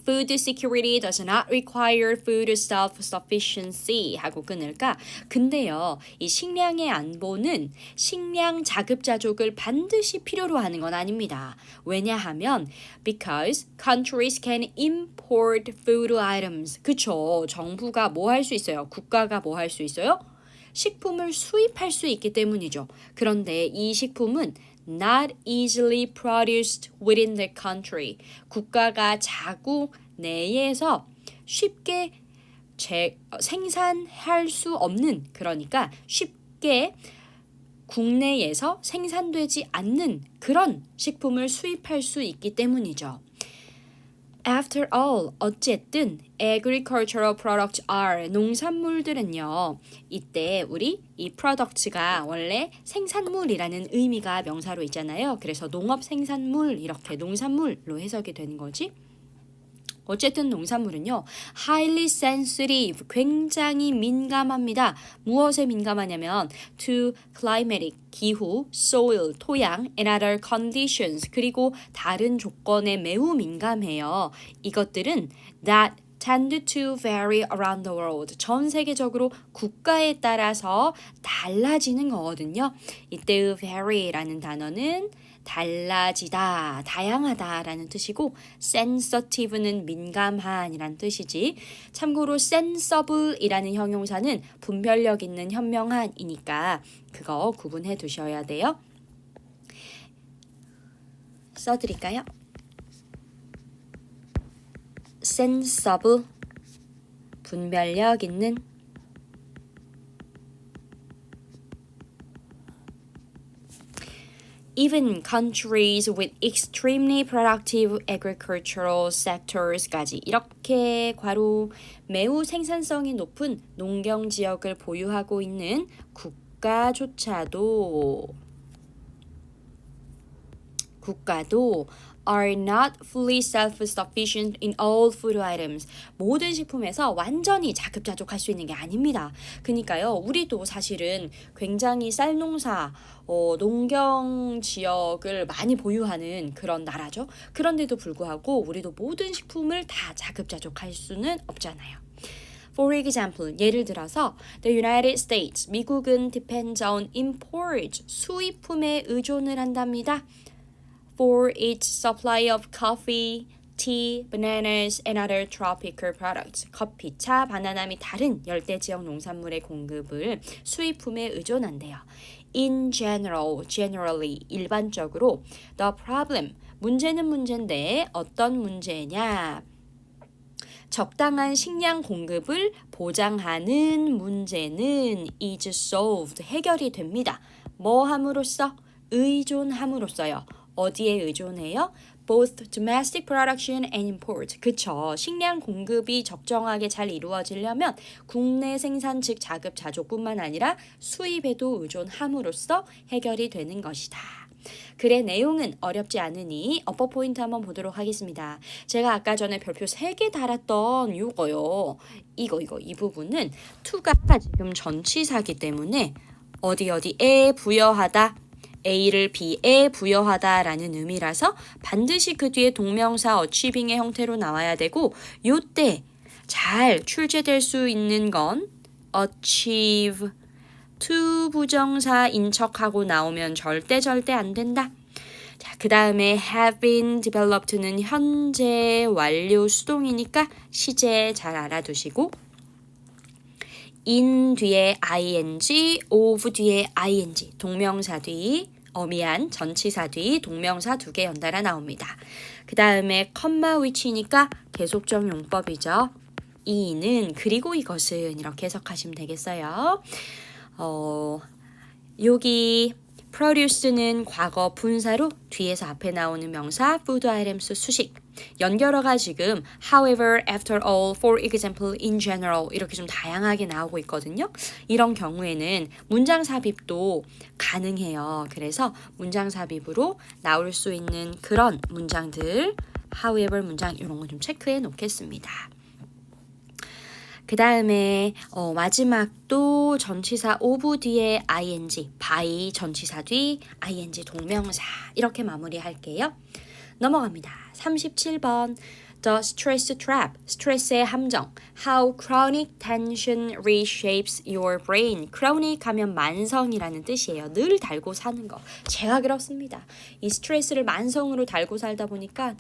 Food security does not require food self-sufficiency 하고 끊을까? 근데요, 이 식량의 안보는 식량 자급자족을 반드시 필요로 하는 건 아닙니다. 왜냐하면 because countries can import food items. 그쵸? 정부가 뭐 할 수 있어요? 국가가 뭐 할 수 있어요? 식품을 수입할 수 있기 때문이죠. 그런데 이 식품은 not easily produced within the country. 국가가 자국 내에서 쉽게 생산할 수 없는, 그러니까 쉽게 국내에서 생산되지 않는 그런 식품을 수입할 수 있기 때문이죠. After all, 어쨌든 agricultural products are 농산물들은요. 이때 우리 이 products가 원래 생산물이라는 의미가 명사로 있잖아요. 그래서 농업 생산물 이렇게 농산물로 해석이 되는 거지. 어쨌든 농산물은요. highly sensitive, 굉장히 민감합니다. 무엇에 민감하냐면 to climatic, 기후, soil, 토양, and other conditions, 그리고 다른 조건에 매우 민감해요. 이것들은 that tend to vary around the world. 전 세계적으로 국가에 따라서 달라지는 거거든요. 이때의 vary라는 단어는 달라지다, 다양하다라는 뜻이고 sensitive는 민감한이란 뜻이지. 참고로 sensible이라는 형용사는 분별력 있는 현명한이니까 그거 구분해 두셔야 돼요. 써드릴까요? sensible, 분별력 있는. Even countries with extremely productive agricultural sectors까지 이렇게 괄호 매우 생산성이 높은 농경 지역을 보유하고 있는 국가도 are not fully self-sufficient in all food items. 모든 식품에서 완전히 자급자족할 수 있는 게 아닙니다. 그러니까요, 우리도 사실은 굉장히 쌀농사, 농경 지역을 많이 보유하는 그런 나라죠. 그런데도 불구하고 우리도 모든 식품을 다 자급자족할 수는 없잖아요. For example, 예를 들어서 the United States, 미국은 depends on imports, 수입품에 의존을 한답니다. For its supply of coffee, tea, bananas, and other tropical products. 커피, 차, 바나나 및 다른 열대 지역 농산물의 공급을 수입품에 의존한대요. In general, generally, 일반적으로 the problem, 문제는 문제인데 어떤 문제냐? 적당한 식량 공급을 보장하는 문제는 is solved, 해결이 됩니다. 뭐 함으로써? 의존함으로써요. 어디에 의존해요? Both domestic production and import. 그쵸. 식량 공급이 적정하게 잘 이루어지려면 국내 생산 즉 자급자족뿐만 아니라 수입에도 의존함으로써 해결이 되는 것이다. 글의 내용은 어렵지 않으니 어퍼 포인트 한번 보도록 하겠습니다. 제가 아까 전에 별표 3개 달았던 이거요. 이 부분은 to가 지금 전치사기 때문에 어디에 부여하다, A를 B에 부여하다라는 의미라서 반드시 그 뒤에 동명사 achieving의 형태로 나와야 되고 요때 잘 출제될 수 있는 건 achieve, to 부정사인 척하고 나오면 절대 안 된다. 자, 그 다음에 have been developed는 현재 완료 수동이니까 시제 잘 알아두시고 in 뒤에 ing, of 뒤에 ing, 동명사 뒤, 전치사 뒤, 동명사 2개 연달아 나옵니다. 그 다음에 컴마 위치니까 계속적 용법이죠. 이는 그리고 이것은 이렇게 해석하시면 되겠어요. 여기 produce는 과거 분사로 뒤에서 앞에 나오는 명사 food items 수식 연결어가 지금 however, after all, for example, in general 이렇게 좀 다양하게 나오고 있거든요. 이런 경우에는 문장 삽입도 가능해요. 그래서 문장 삽입으로 나올 수 있는 그런 문장들 however 문장 이런 거 좀 체크해 놓겠습니다. 그 다음에 마지막도 전치사 of 뒤에 ing, by 전치사 뒤 ing 동명사 이렇게 마무리할게요. 넘어갑니다. 37번 The stress trap, 스트레스의 함정. How chronic tension reshapes your brain. chronic 하면 만성이라는 뜻이에요. 늘 달고 사는 거. 제가 그렇습니다. 이 스트레스를 만성으로 달고 살다 보니까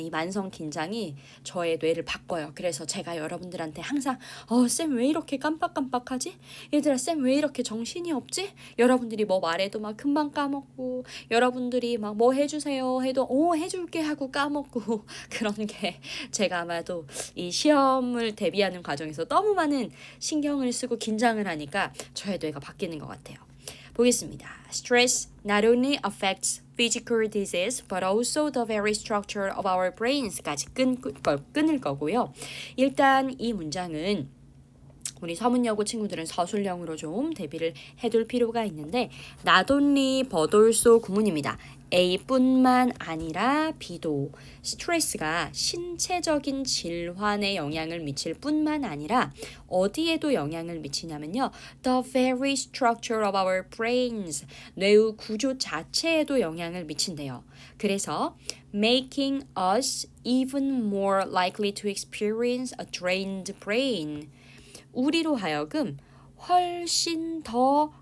이 만성 긴장이 저의 뇌를 바꿔요. 그래서 제가 여러분들한테 항상 쌤 왜 이렇게 깜빡깜빡하지? 얘들아 쌤 왜 이렇게 정신이 없지? 여러분들이 뭐 말해도 막 금방 까먹고 여러분들이 막 뭐 해주세요 해도 해줄게 하고 까먹고 그런 게 제가 아마도 이 시험을 대비하는 과정에서 너무 많은 신경을 쓰고 긴장을 하니까 저의 뇌가 바뀌는 것 같아요. 보겠습니다. Stress not only affects physical disease but also the very structure of our brains까지 끊을 거고요. 일단 이 문장은 우리 서문여고 친구들은 서술형으로 좀 대비를 해둘 필요가 있는데 not only but also 구문입니다. A뿐만 아니라 B도 스트레스가 신체적인 질환에 영향을 미칠 뿐만 아니라 어디에도 영향을 미치냐면요. The very structure of our brains, 뇌의 구조 자체에도 영향을 미친대요. 그래서 making us even more likely to experience a drained brain, 우리로 하여금 훨씬 더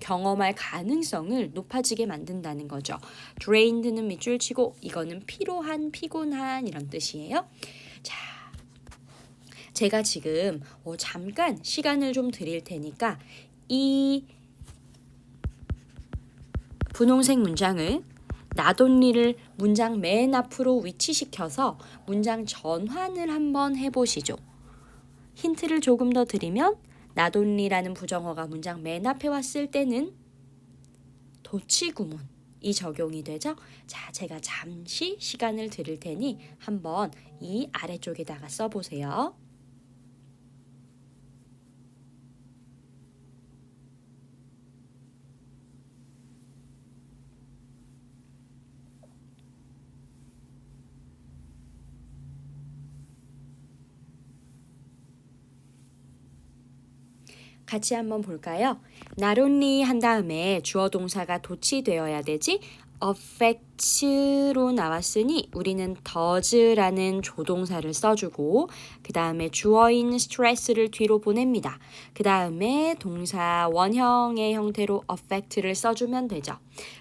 경험할 가능성을 높아지게 만든다는 거죠. drained는 밑줄 치고 이거는 피곤한 이런 뜻이에요. 자, 제가 지금 잠깐 시간을 좀 드릴 테니까 이 분홍색 문장을 not only를 문장 맨 앞으로 위치시켜서 문장 전환을 한번 해보시죠. 힌트를 조금 더 드리면 not only라는 부정어가 문장 맨 앞에 왔을 때는 도치구문이 적용이 되죠. 자, 제가 잠시 시간을 드릴 테니 한번 이 아래쪽에다가 써보세요. 같이 한번 볼까요? not only 한 다음에 주어 동사가 도치되어야 되지 affect로 나왔으니 우리는 does라는 조동사를 써주고 그 다음에 주어인 stress를 뒤로 보냅니다. 그 다음에 동사 원형의 형태로 affect를 써주면 되죠.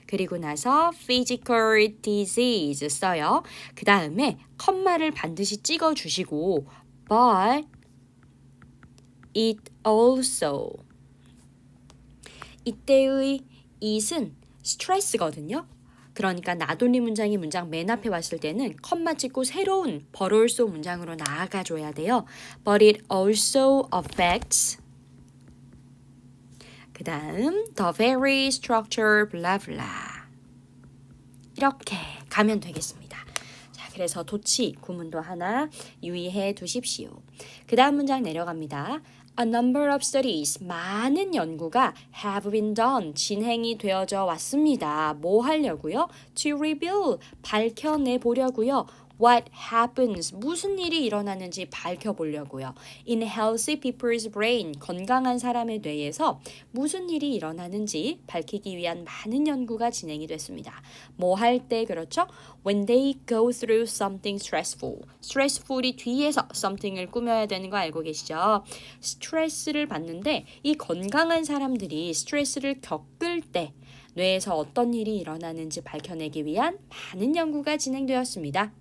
그리고 나서 physical disease 써요. 그 다음에 컴마를 반드시 찍어주시고 but it also, 이때의 it은 스트레스거든요. 그러니까 not only 문장이 문장 맨 앞에 왔을 때는 컴마 찍고 새로운 but also 문장으로 나아가줘야 돼요. But it also affects, 그 다음 the very structure blah blah, 이렇게 가면 되겠습니다. 자, 그래서 도치 구문도 하나 유의해 두십시오. 그 다음 문장 내려갑니다. A number of studies, 많은 연구가 have been done, 진행이 되어져 왔습니다. 뭐 하려고요? To reveal, 밝혀내 보려고요. What happens, 무슨 일이 일어나는지 밝혀보려고요. In healthy people's brain, 건강한 사람의 뇌에서 무슨 일이 일어나는지 밝히기 위한 많은 연구가 진행이 됐습니다. 뭐 할 때 그렇죠? When they go through something stressful. stressful이 뒤에서 something을 꾸며야 되는 거 알고 계시죠? 스트레스를 받는데 이 건강한 사람들이 스트레스를 겪을 때 뇌에서 어떤 일이 일어나는지 밝혀내기 위한 많은 연구가 진행되었습니다.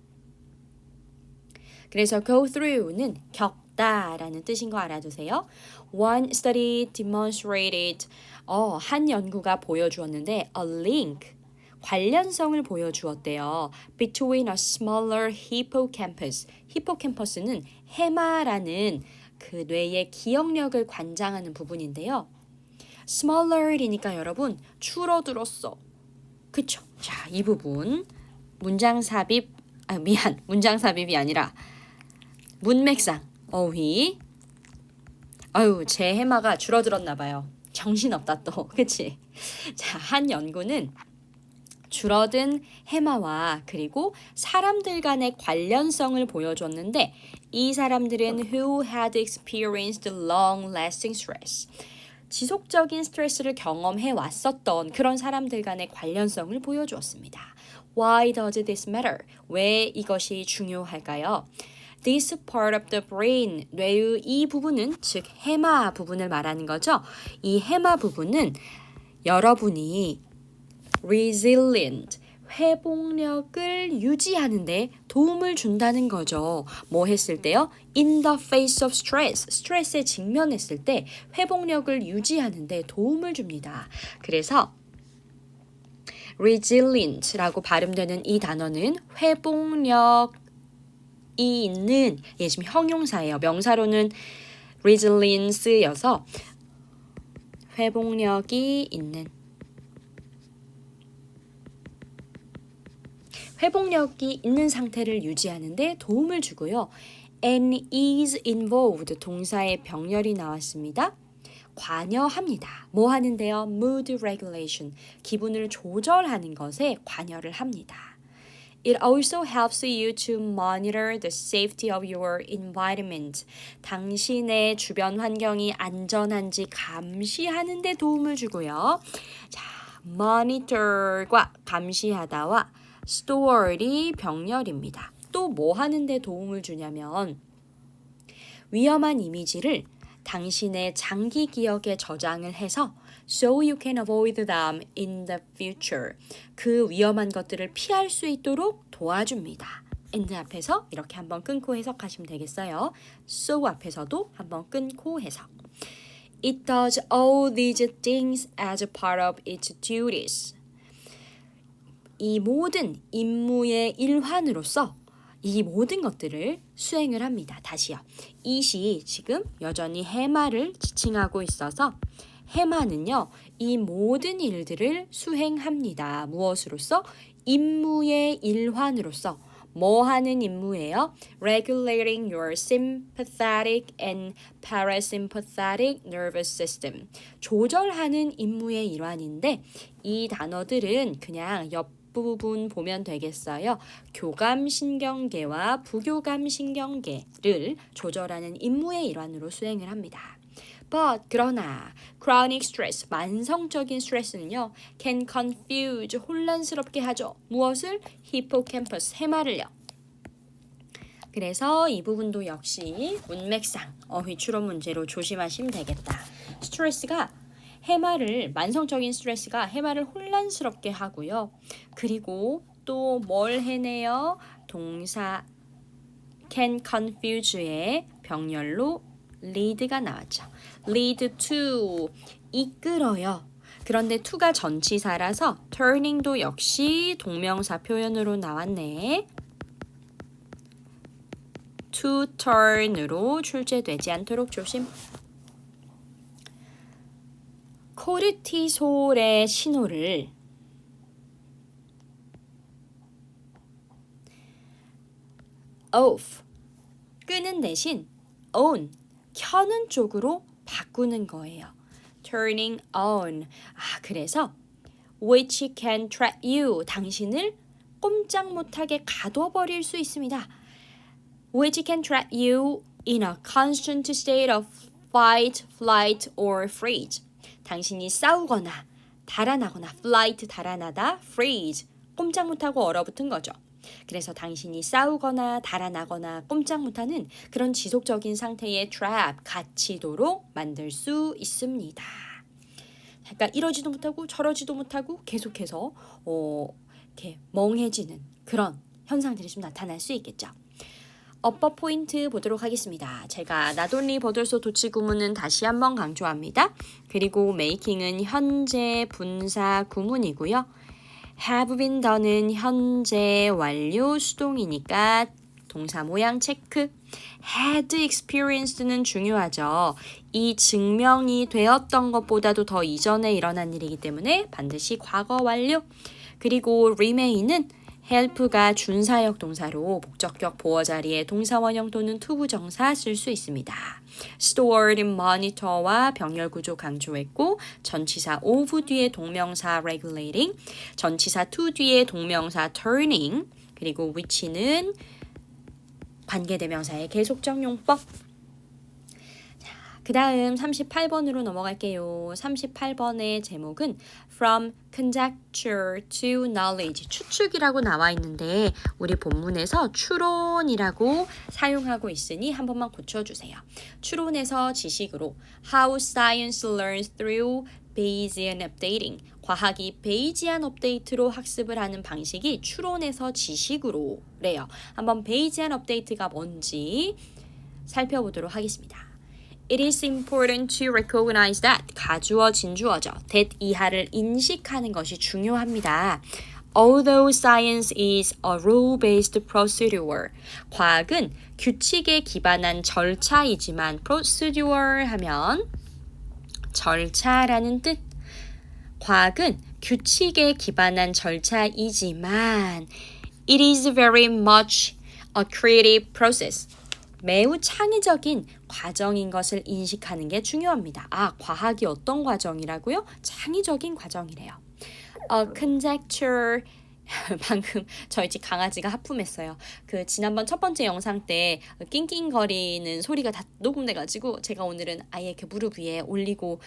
그래서 go through는 겪다라는 뜻인 거 알아두세요. One study demonstrated, 한 연구가 보여주었는데 a link, 관련성을 보여주었대요. Between a smaller hippocampus, hippocampus는 해마라는 그 뇌의 기억력을 관장하는 부분인데요. smaller이니까 여러분 줄어들었어. 그쵸? 자, 이 부분 문장 삽입이 아니라 문맥상 어휘. 제 해마가 줄어들었나 봐요. 정신없다 또. 그치? 자, 한 연구는 줄어든 해마와 그리고 사람들 간의 관련성을 보여줬는데 이 사람들은 who had experienced long-lasting stress, 지속적인 스트레스를 경험해 왔었던 그런 사람들 간의 관련성을 보여주었습니다. Why does this matter? 왜 이것이 중요할까요? This part of the brain, 뇌의 이 부분은, 즉 해마 부분을 말하는 거죠. 이 해마 부분은 여러분이 resilient, 회복력을 유지하는 데 도움을 준다는 거죠. 뭐 했을 때요? In the face of stress, 스트레스에 직면했을 때 회복력을 유지하는 데 도움을 줍니다. 그래서 resilient라고 발음되는 이 단어는 회복력이 있는, 지금 형용사예요. 명사로는 resilience여서 회복력이 있는 회복력이 있는 상태를 유지하는 데 도움을 주고요. and is involved 동사의 병렬이 나왔습니다. 관여합니다. 뭐 하는데요? mood regulation, 기분을 조절하는 것에 관여를 합니다. It also helps you to monitor the safety of your environment. 당신의 주변 환경이 안전한지 감시하는 데 도움을 주고요. 자, monitor과 감시하다와 store이 병렬입니다. 또 뭐 하는 데 도움을 주냐면 위험한 이미지를 당신의 장기 기억에 저장을 해서 so you can avoid them in the future. 그 위험한 것들을 피할 수 있도록 도와줍니다. and 앞에서 이렇게 한번 끊고 해석하시면 되겠어요. so 앞에서도 한번 끊고 해석. It does all these things as a part of its duties. 이 모든 임무의 일환으로서 이 모든 것들을 수행을 합니다. 다시요. it이 지금 여전히 해마를 지칭하고 있어서 해마는요. 이 모든 일들을 수행합니다. 무엇으로서? 임무의 일환으로서. 뭐 하는 임무예요? Regulating your sympathetic and parasympathetic nervous system. 조절하는 임무의 일환인데 이 단어들은 그냥 옆부분 보면 되겠어요. 교감신경계와 부교감신경계를 조절하는 임무의 일환으로 수행을 합니다. But 그러나 chronic stress, 만성적인 스트레스는요. can confuse, 혼란스럽게 하죠. 무엇을? hippocampus, 해마를요. 그래서 이 부분도 역시 문맥상 어휘 추론 문제로 조심하시면 되겠다. 스트레스가 해마를 만성적인 스트레스가 해마를 혼란스럽게 하고요. 그리고 또 뭘 해내요? 동사 can confuse의 병렬로 lead가 나왔죠. lead to 이끌어요. 그런데 to가 전치사라서 turning도 역시 동명사 표현으로 나왔네. to turn으로 출제되지 않도록 조심. 코르티솔의 신호를 off 끄는 대신 on 켜는 쪽으로 바꾸는 거예요. turning on. 그래서 which can trap you 당신을 꼼짝 못하게 가둬버릴 수 있습니다. which can trap you in a constant state of fight, flight, or freeze. 당신이 싸우거나 달아나거나 flight 달아나다, freeze 꼼짝 못하고 얼어붙은 거죠. 그래서 당신이 싸우거나 달아나거나 꼼짝 못하는 그런 지속적인 상태의 trap, 갇히도록 만들 수 있습니다. 그러니까 이러지도 못하고 저러지도 못하고 계속해서 이렇게 멍해지는 그런 현상들이 좀 나타날 수 있겠죠. 어퍼 포인트 보도록 하겠습니다. 제가 not only 버들소 도치 구문은 다시 한번 강조합니다. 그리고 making은 현재 분사 구문이고요. have been done은 현재 완료 수동이니까 동사 모양 체크. had experienced는 중요하죠. 이 증명이 되었던 것보다도 더 이전에 일어난 일이기 때문에 반드시 과거 완료. 그리고 remain은 help가 준사역 동사로 목적격 보어 자리에 동사 원형 또는 투부정사 쓸 수 있습니다. stored, monitor와 병렬 구조 강조했고 전치사 of 뒤에 동명사 regulating, 전치사 to 뒤에 동명사 turning, 그리고 which는 관계대명사의 계속적 용법. 그 다음 38번으로 넘어갈게요. 38번의 제목은 From Conjecture to Knowledge, 추측이라고 나와 있는데 우리 본문에서 추론이라고 사용하고 있으니 한 번만 고쳐주세요. 추론에서 지식으로 How Science Learns Through Bayesian Updating, 과학이 베이지안 업데이트로 학습을 하는 방식이 추론에서 지식으로 래요. 한번 베이지안 업데이트가 뭔지 살펴보도록 하겠습니다. It is important to recognize that, 가주어 진주어죠. that 이하를 인식하는 것이 중요합니다. Although science is a rule-based procedure, 과학은 규칙에 기반한 절차이지만 procedure 하면 절차라는 뜻. 과학은 규칙에 기반한 절차이지만 it is very much a creative process. 매우 창의적인 과정인 것을 인식하는 게 중요합니다. 아, 과학이 어떤 과정이라고요? 창의적인 과정이래요. conjecture 방금 저희 집 강아지가 하품했어요. 그 지난번 첫 번째 영상 때 낑낑거리는 소리가 다 녹음돼가지고 제가 오늘은 아예 이렇게 무릎 위에 올리고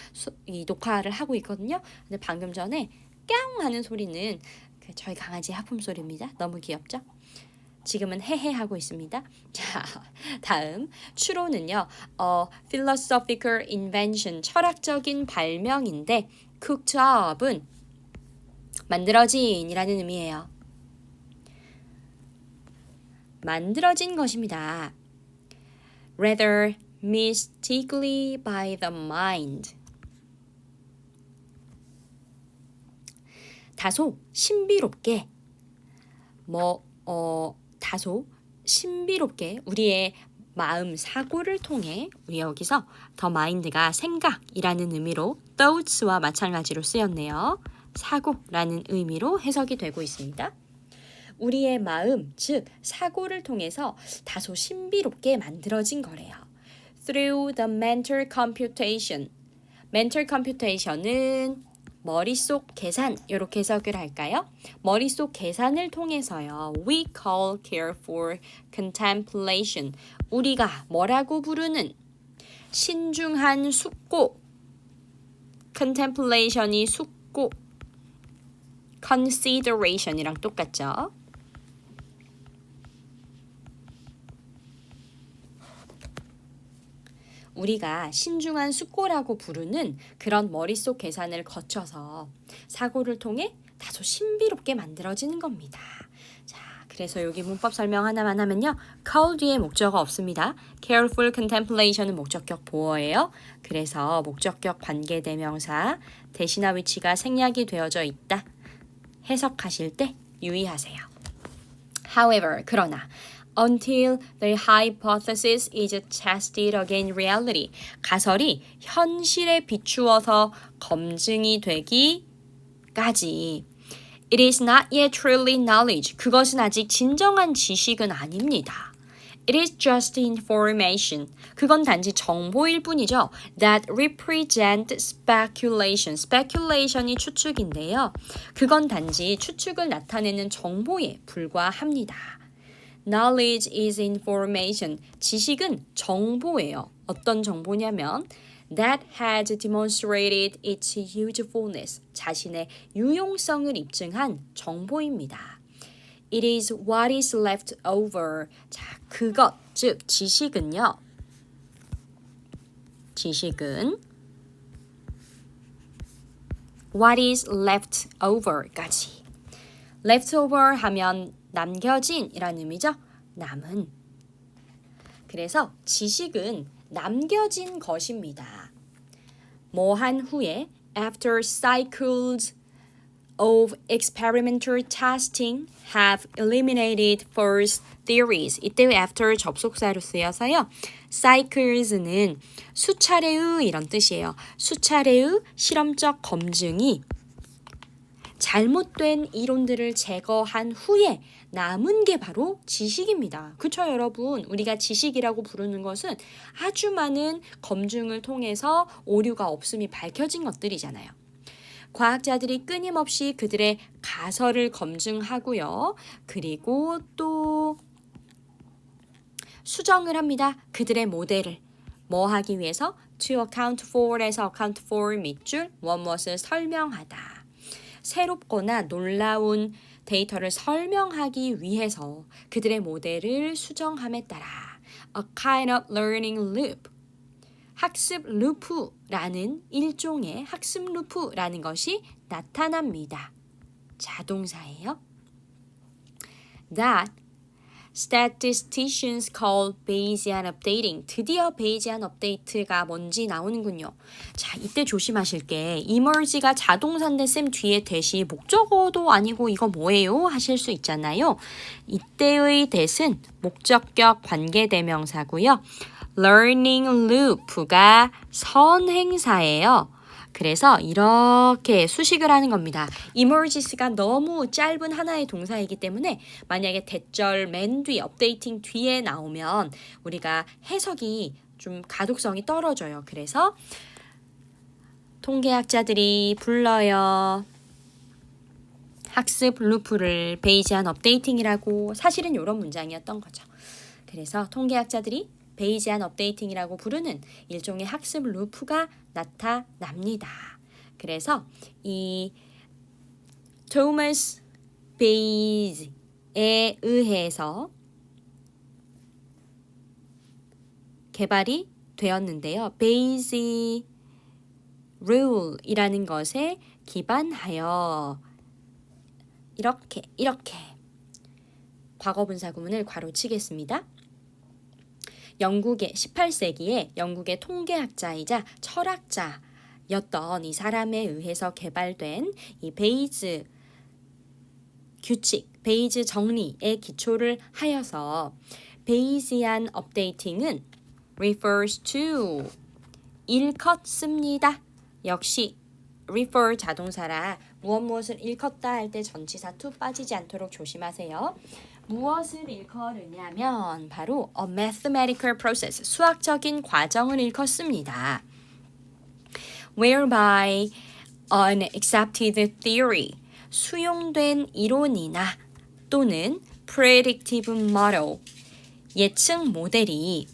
이 녹화를 하고 있거든요. 근데 방금 전에 깡 하는 소리는 저희 강아지의 하품 소리입니다. 너무 귀엽죠? 지금은 헤헤 하고 있습니다. 자, 다음 추론은요. philosophical invention, 철학적인 발명인데 cooked up은 만들어진이라는 의미예요. 만들어진 것입니다. Rather mystically by the mind. 다소 신비롭게 다소 신비롭게 우리의 마음, 사고를 통해 우리 여기서 the mind가 생각이라는 의미로 thoughts와 마찬가지로 쓰였네요. 사고라는 의미로 해석이 되고 있습니다. 우리의 마음, 즉 사고를 통해서 다소 신비롭게 만들어진 거래요. Through the mental computation. mental computation은 머릿속 계산, 이렇게 해석을 할까요? 머릿속 계산을 통해서요. We call careful contemplation. 우리가 뭐라고 부르는 신중한 숙고. contemplation이 숙고. consideration이랑 똑같죠. 우리가 신중한 숙고라고 부르는 그런 머릿속 계산을 거쳐서 사고를 통해 다소 신비롭게 만들어지는 겁니다. 자, 그래서 여기 문법 설명 하나만 하면요. call 뒤에 목적어 없습니다. careful contemplation은 목적격 보어예요. 그래서 목적격 관계대명사 대신하 위치가 생략이 되어져 있다. 해석하실 때 유의하세요. However, 그러나 until the hypothesis is tested against reality. 가설이 현실에 비추어서 검증이 되기까지 it is not yet truly knowledge. 그것은 아직 진정한 지식은 아닙니다. It is just information. 그건 단지 정보일 뿐이죠. That represent speculation. speculation이 추측인데요. 그건 단지 추측을 나타내는 정보에 불과합니다. Knowledge is information. 지식은 정보예요. 어떤 정보냐면 that has demonstrated its usefulness. 자신의 유용성을 입증한 정보입니다. It is what is left over. 자, 그것, 즉 지식은요. 지식은 what is left over까지. left over 하면 남겨진 이라는 의미죠. 남은. 그래서 지식은 남겨진 것입니다. 뭐한 후에 after cycles of experimental testing have eliminated false theories. 이때 after 접속사로 쓰여서요. cycles는 수차례의 이런 뜻이에요. 수차례의 실험적 검증이 잘못된 이론들을 제거한 후에 남은 게 바로 지식입니다. 그쵸 여러분? 우리가 지식이라고 부르는 것은 아주 많은 검증을 통해서 오류가 없음이 밝혀진 것들이잖아요. 과학자들이 끊임없이 그들의 가설을 검증하고요. 그리고 또 수정을 합니다. 그들의 모델을. 뭐 하기 위해서? To account for에서 account for 밑줄 무엇을 설명하다. 새롭거나 놀라운 데이터를 설명하기 위해서 그들의 모델을 수정함에 따라 a kind of learning loop. 학습 루프라는 일종의 학습 루프라는 것이 나타납니다. 자동사예요. That statisticians call Bayesian updating. 드디어 Bayesian update가 뭔지 나오는군요. 자, 이때 조심하실 게 emerge가 자동사인데 쌤 뒤에 대시 목적어도 아니고 이거 뭐예요? 하실 수 있잖아요. 이때의 that은 목적격 관계대명사고요. learning loop가 선행사예요. 그래서 이렇게 수식을 하는 겁니다. emerges가 너무 짧은 하나의 동사이기 때문에 만약에 대절 맨 뒤, updating 뒤에 나오면 우리가 해석이 좀 가독성이 떨어져요. 그래서 통계학자들이 불러요. 학습 루프를 베이지한 업데이팅이라고 사실은 이런 문장이었던 거죠. 그래서 통계학자들이 베이지한 업데이팅이라고 부르는 일종의 학습 루프가 나타납니다. 그래서 이 토마스 베이지에 의해서 개발이 되었는데요. 베이지 룰이라는 것에 기반하여 이렇게 과거분사 구문을 괄호치겠습니다. 영국의 18세기에 영국의 통계학자이자 철학자였던 이 사람에 의해서 개발된 이 베이지 규칙, 베이지 정리에 기초를 하여서 베이지안 업데이팅은 refers to 일컫습니다. 역시 refer 자동사라 무엇을 일컫다 할 때 전치사 to 빠지지 않도록 조심하세요. 무엇을 일컬으냐면 바로 a mathematical process, 수학적인 과정을 일컫습니다. whereby an accepted theory, 수용된 이론이나 또는 predictive model, 예측 모델이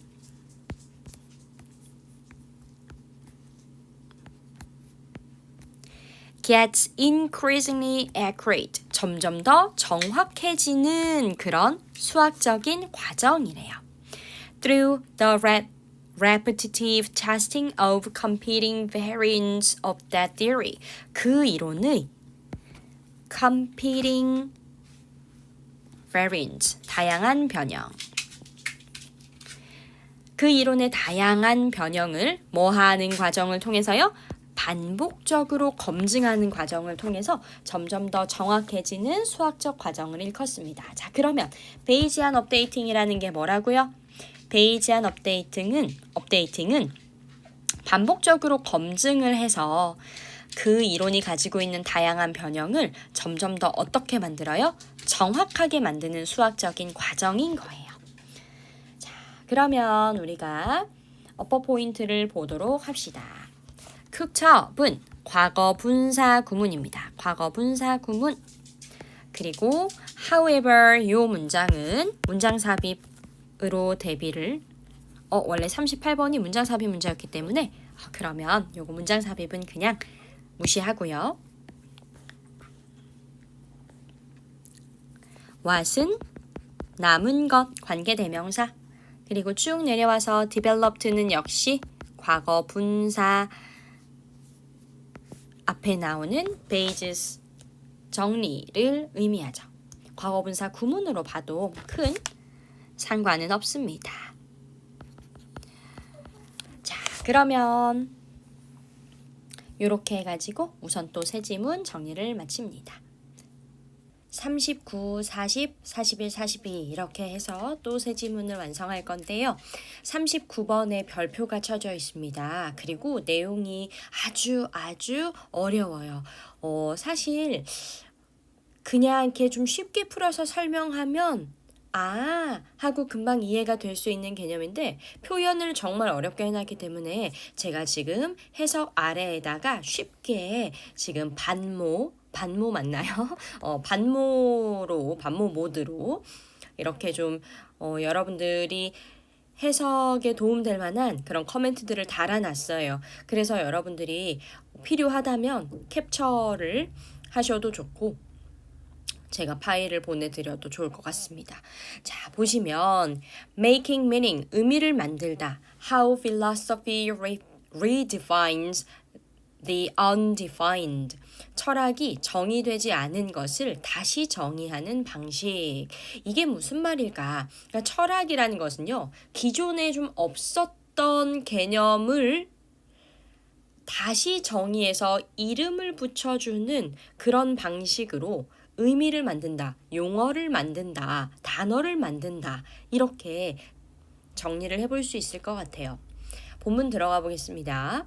gets increasingly accurate, 점점 더 정확해지는 그런 수학적인 과정이래요. Through the repetitive testing of competing variants of that theory, 그 이론의 competing variants, 다양한 변형. 그 이론의 다양한 변형을 뭐 하는 과정을 통해서요? 반복적으로 검증하는 과정을 통해서 점점 더 정확해지는 수학적 과정을 일컫습니다. 자, 그러면 베이지안 업데이팅이라는 게 뭐라고요? 베이지안 업데이팅은 반복적으로 검증을 해서 그 이론이 가지고 있는 다양한 변형을 점점 더 어떻게 만들어요? 정확하게 만드는 수학적인 과정인 거예요. 자, 그러면 우리가 어퍼 포인트를 보도록 합시다. 쿡첩은 과거 분사 구문입니다. 과거 분사 구문. 그리고 however 요 문장은 문장 삽입으로 대비를 원래 38번이 문장 삽입 문제였기 때문에 그러면 요거 문장 삽입은 그냥 무시하고요. what은 남은 것 관계대명사. 그리고 쭉 내려와서 developed는 역시 과거 분사 앞에 나오는 bases 정리를 의미하죠. 과거분사 구문으로 봐도 큰 상관은 없습니다. 자, 그러면 이렇게 해가지고 우선 또 세 지문 정리를 마칩니다. 39, 40, 41, 42 이렇게 해서 또 세 지문을 완성할 건데요. 39번에 별표가 쳐져 있습니다. 그리고 내용이 아주 어려워요. 사실 그냥 이렇게 좀 쉽게 풀어서 설명하면 하고 금방 이해가 될 수 있는 개념인데 표현을 정말 어렵게 해놨기 때문에 제가 지금 해석 아래에다가 쉽게 지금 반모 맞나요? 반모 모드로 이렇게 좀 여러분들이 해석에 도움될 만한 그런 코멘트들을 달아놨어요. 그래서 여러분들이 필요하다면 캡처를 하셔도 좋고 제가 파일을 보내드려도 좋을 것 같습니다. 자, 보시면 making meaning, 의미를 만들다. How philosophy redefines the undefined. 철학이 정의되지 않은 것을 다시 정의하는 방식. 이게 무슨 말일까? 그러니까 철학이라는 것은요, 기존에 좀 없었던 개념을 다시 정의해서 이름을 붙여주는 그런 방식으로 의미를 만든다, 용어를 만든다, 단어를 만든다, 이렇게 정리를 해볼 수 있을 것 같아요. 본문 들어가 보겠습니다.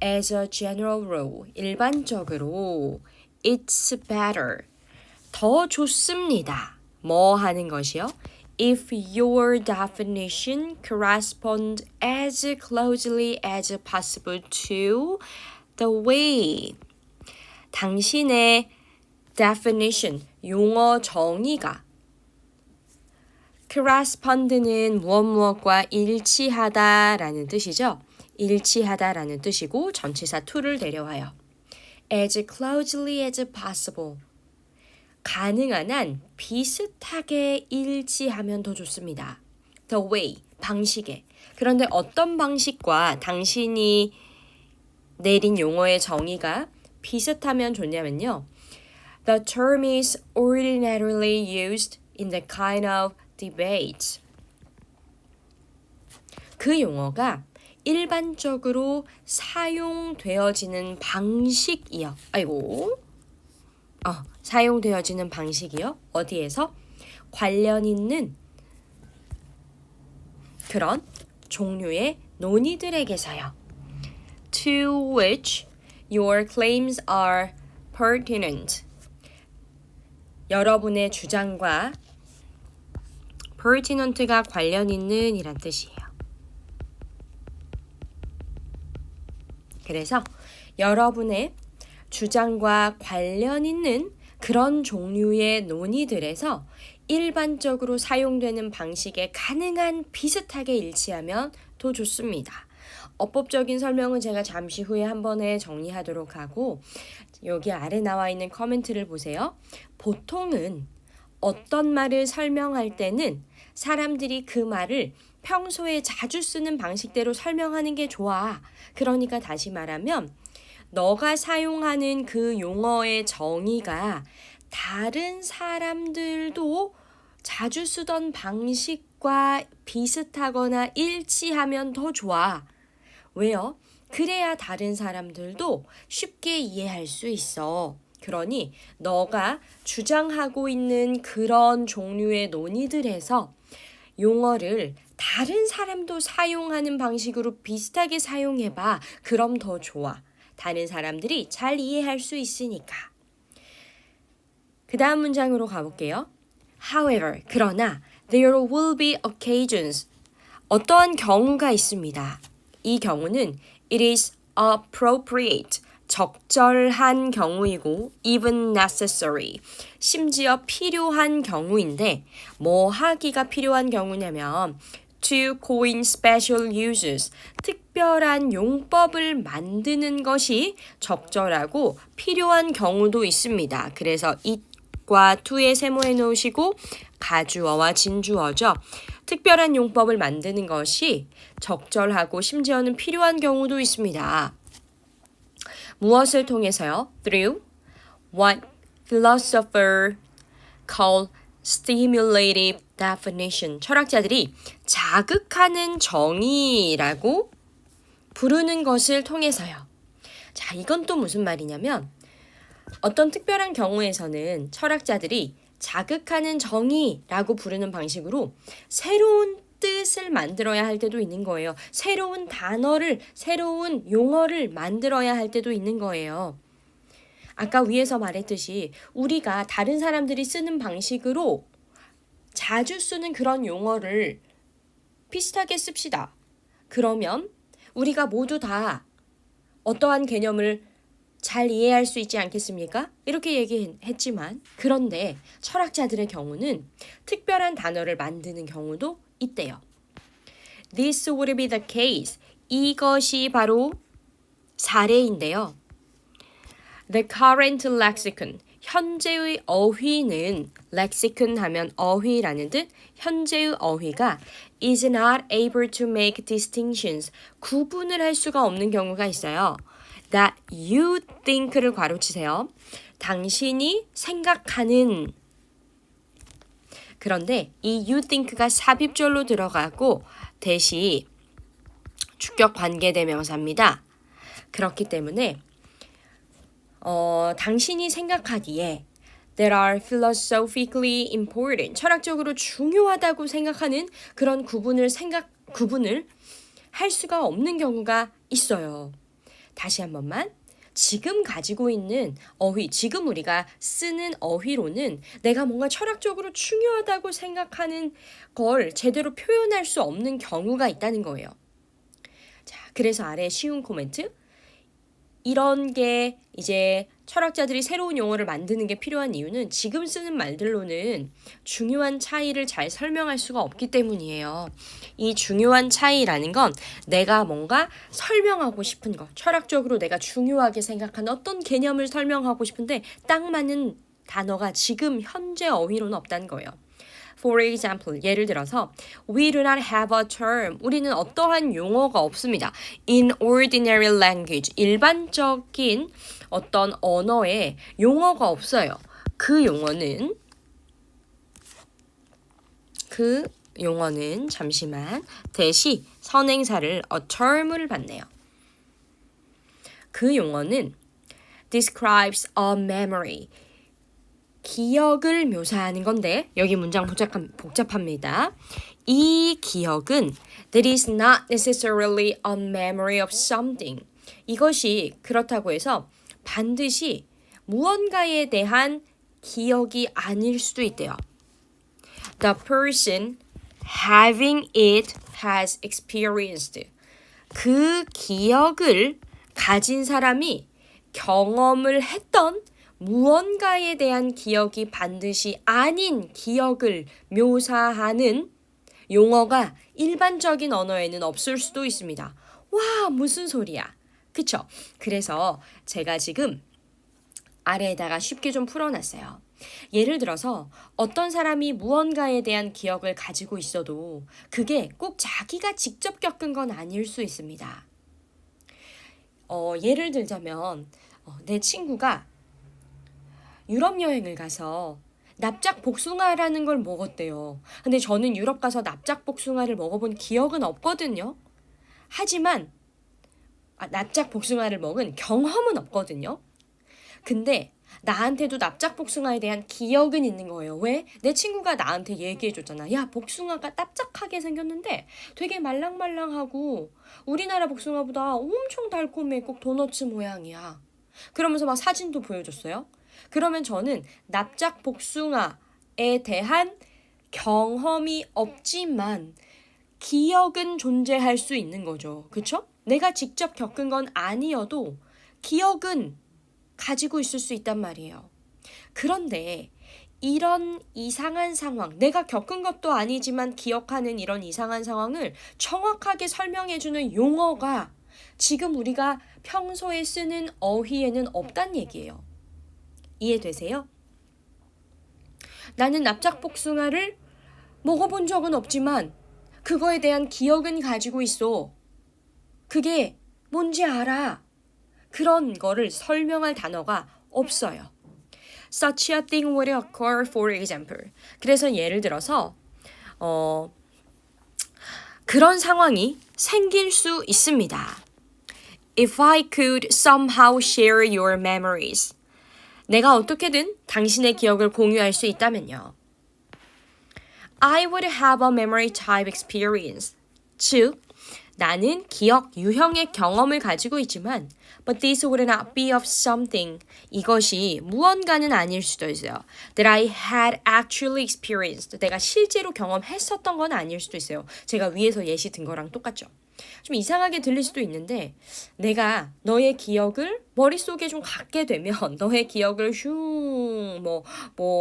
As a general rule, 일반적으로 it's better, 더 좋습니다. 뭐 하는 것이요? If your definition corresponds as closely as possible to the way. 당신의 definition, 용어 정의가 correspond는 무엇과 일치하다라는 뜻이죠. 일치하다라는 뜻이고 전치사 to를 데려와요. As closely as possible. 가능한 한 비슷하게 일치하면 더 좋습니다. The way, 방식에. 그런데 어떤 방식과 당신이 내린 용어의 정의가 비슷하면 좋냐면요. The term is ordinarily used in the kind of debate. 그 용어가 일반적으로 사용되어지는 방식이요. 사용되어지는 방식이요. 어디에서? 관련 있는 그런 종류의 논의들에게서요. To which your claims are pertinent. 여러분의 주장과 pertinent가 관련 있는 이란 뜻이에요. 그래서 여러분의 주장과 관련 있는 그런 종류의 논의들에서 일반적으로 사용되는 방식에 가능한 비슷하게 일치하면 더 좋습니다. 어법적인 설명은 제가 잠시 후에 한 번에 정리하도록 하고 여기 아래 나와 있는 코멘트를 보세요. 보통은 어떤 말을 설명할 때는 사람들이 그 말을 평소에 자주 쓰는 방식대로 설명하는 게 좋아. 그러니까 다시 말하면 너가 사용하는 그 용어의 정의가 다른 사람들도 자주 쓰던 방식과 비슷하거나 일치하면 더 좋아. 왜요? 그래야 다른 사람들도 쉽게 이해할 수 있어. 그러니 너가 주장하고 있는 그런 종류의 논의들에서 용어를 다른 사람도 사용하는 방식으로 비슷하게 사용해봐. 그럼 더 좋아. 다른 사람들이 잘 이해할 수 있으니까. 그 다음 문장으로 가볼게요. However, 그러나 there will be occasions. 어떠한 경우가 있습니다. 이 경우는 it is appropriate. 적절한 경우이고 even necessary. 심지어 필요한 경우인데 뭐 하기가 필요한 경우냐면 to coin special uses. 특별한 용법을 만드는 것이 적절하고 필요한 경우도 있습니다. 그래서 it과 to에 세모해 놓으시고 가주어와 진주어죠. 특별한 용법을 만드는 것이 적절하고 심지어는 필요한 경우도 있습니다. 무엇을 통해서요? Through what philosopher call stimulative definition. 철학자들이 자극하는 정의라고 부르는 것을 통해서요. 자, 이건 또 무슨 말이냐면 어떤 특별한 경우에서는 철학자들이 자극하는 정의라고 부르는 방식으로 새로운 뜻을 만들어야 할 때도 있는 거예요. 새로운 단어를, 새로운 용어를 만들어야 할 때도 있는 거예요. 아까 위에서 말했듯이 우리가 다른 사람들이 쓰는 방식으로 자주 쓰는 그런 용어를 비슷하게 씁시다. 그러면 우리가 모두 다 어떠한 개념을 잘 이해할 수 있지 않겠습니까? 이렇게 얘기했지만 그런데 철학자들의 경우는 특별한 단어를 만드는 경우도 있대요. This would be the case. 이것이 바로 사례인데요. The current lexicon. 현재의 어휘는 lexicon 하면 어휘라는 뜻. 현재의 어휘가 is not able to make distinctions. 구분을 할 수가 없는 경우가 있어요. That you think를 괄호치세요. 당신이 생각하는. 그런데 이 you think가 삽입절로 들어가고 대시 주격 관계대명사입니다. 그렇기 때문에 당신이 생각하기에 that are philosophically important. 철학적으로 중요하다고 생각하는 그런 구분을 구분을 할 수가 없는 경우가 있어요. 다시 한 번만. 지금 가지고 있는 어휘, 지금 우리가 쓰는 어휘로는 내가 뭔가 철학적으로 중요하다고 생각하는 걸 제대로 표현할 수 없는 경우가 있다는 거예요. 자, 그래서 아래 쉬운 코멘트. 이런 게 이제 철학자들이 새로운 용어를 만드는 게 필요한 이유는 지금 쓰는 말들로는 중요한 차이를 잘 설명할 수가 없기 때문이에요. 이 중요한 차이라는 건 내가 뭔가 설명하고 싶은 거, 철학적으로 내가 중요하게 생각하는 어떤 개념을 설명하고 싶은데 딱 맞는 단어가 지금 현재 어휘로는 없다는 거예요. For example, 예를 들어서 We do not have a term. 우리는 어떠한 용어가 없습니다. In ordinary language. 일반적인 어떤 언어에 용어가 없어요. 그 용어는 잠시만 대시 선행사를 a term을 받네요. 그 용어는 describes a memory. 기억을 묘사하는 건데 여기 문장 복잡합니다. 이 기억은 that is not necessarily a memory of something. 이것이 그렇다고 해서 반드시 무언가에 대한 기억이 아닐 수도 있대요. The person having it has experienced. 그 기억을 가진 사람이 경험을 했던 무언가에 대한 기억이 반드시 아닌 기억을 묘사하는 용어가 일반적인 언어에는 없을 수도 있습니다. 와, 무슨 소리야. 그쵸? 그래서 제가 지금 아래에다가 쉽게 좀 풀어놨어요. 예를 들어서 어떤 사람이 무언가에 대한 기억을 가지고 있어도 그게 꼭 자기가 직접 겪은 건 아닐 수 있습니다. 예를 들자면 내 친구가 유럽 여행을 가서 납작 복숭아라는 걸 먹었대요. 근데 저는 유럽 가서 납작 복숭아를 먹어본 기억은 없거든요. 하지만 납작 복숭아를 먹은 경험은 없거든요. 근데 나한테도 납작 복숭아에 대한 기억은 있는 거예요. 왜? 내 친구가 나한테 얘기해줬잖아. 야, 복숭아가 납작하게 생겼는데 되게 말랑말랑하고 우리나라 복숭아보다 엄청 달콤해. 꼭 도너츠 모양이야. 그러면서 막 사진도 보여줬어요. 그러면 저는 납작 복숭아에 대한 경험이 없지만 기억은 존재할 수 있는 거죠. 그쵸? 내가 직접 겪은 건 아니어도 기억은 가지고 있을 수 있단 말이에요. 그런데 이런 이상한 상황, 내가 겪은 것도 아니지만 기억하는 이런 이상한 상황을 정확하게 설명해주는 용어가 지금 우리가 평소에 쓰는 어휘에는 없단 얘기예요. 이해되세요? 나는 납작복숭아를 먹어본 적은 없지만 그거에 대한 기억은 가지고 있어. 그게 뭔지 알아. 그런 거를 설명할 단어가 없어요. Such a thing would occur, for example. 그래서 예를 들어서 그런 상황이 생길 수 있습니다. If I could somehow share your memories. 내가 어떻게든 당신의 기억을 공유할 수 있다면요. I would have a memory type experience. 즉, 나는 기억 유형의 경험을 가지고 있지만 but this would not be of something. 이것이 무언가는 아닐 수도 있어요. That I had actually experienced. 내가 실제로 경험했었던 건 아닐 수도 있어요. 제가 위에서 예시 든 거랑 똑같죠. 좀 이상하게 들릴 수도 있는데 내가 너의 기억을 머릿속에 좀 갖게 되면 너의 기억을 뭐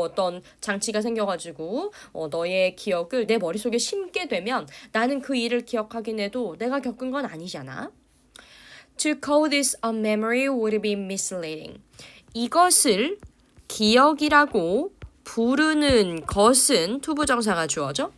어떤 장치가 생겨가지고 너의 기억을 내 머릿속에 심게 되면 나는 그 일을 기억하긴 해도 내가 겪은 건 아니잖아. To call this a memory would be misleading. 이것을 기억이라고 부르는 것은 투부정사가 주어져.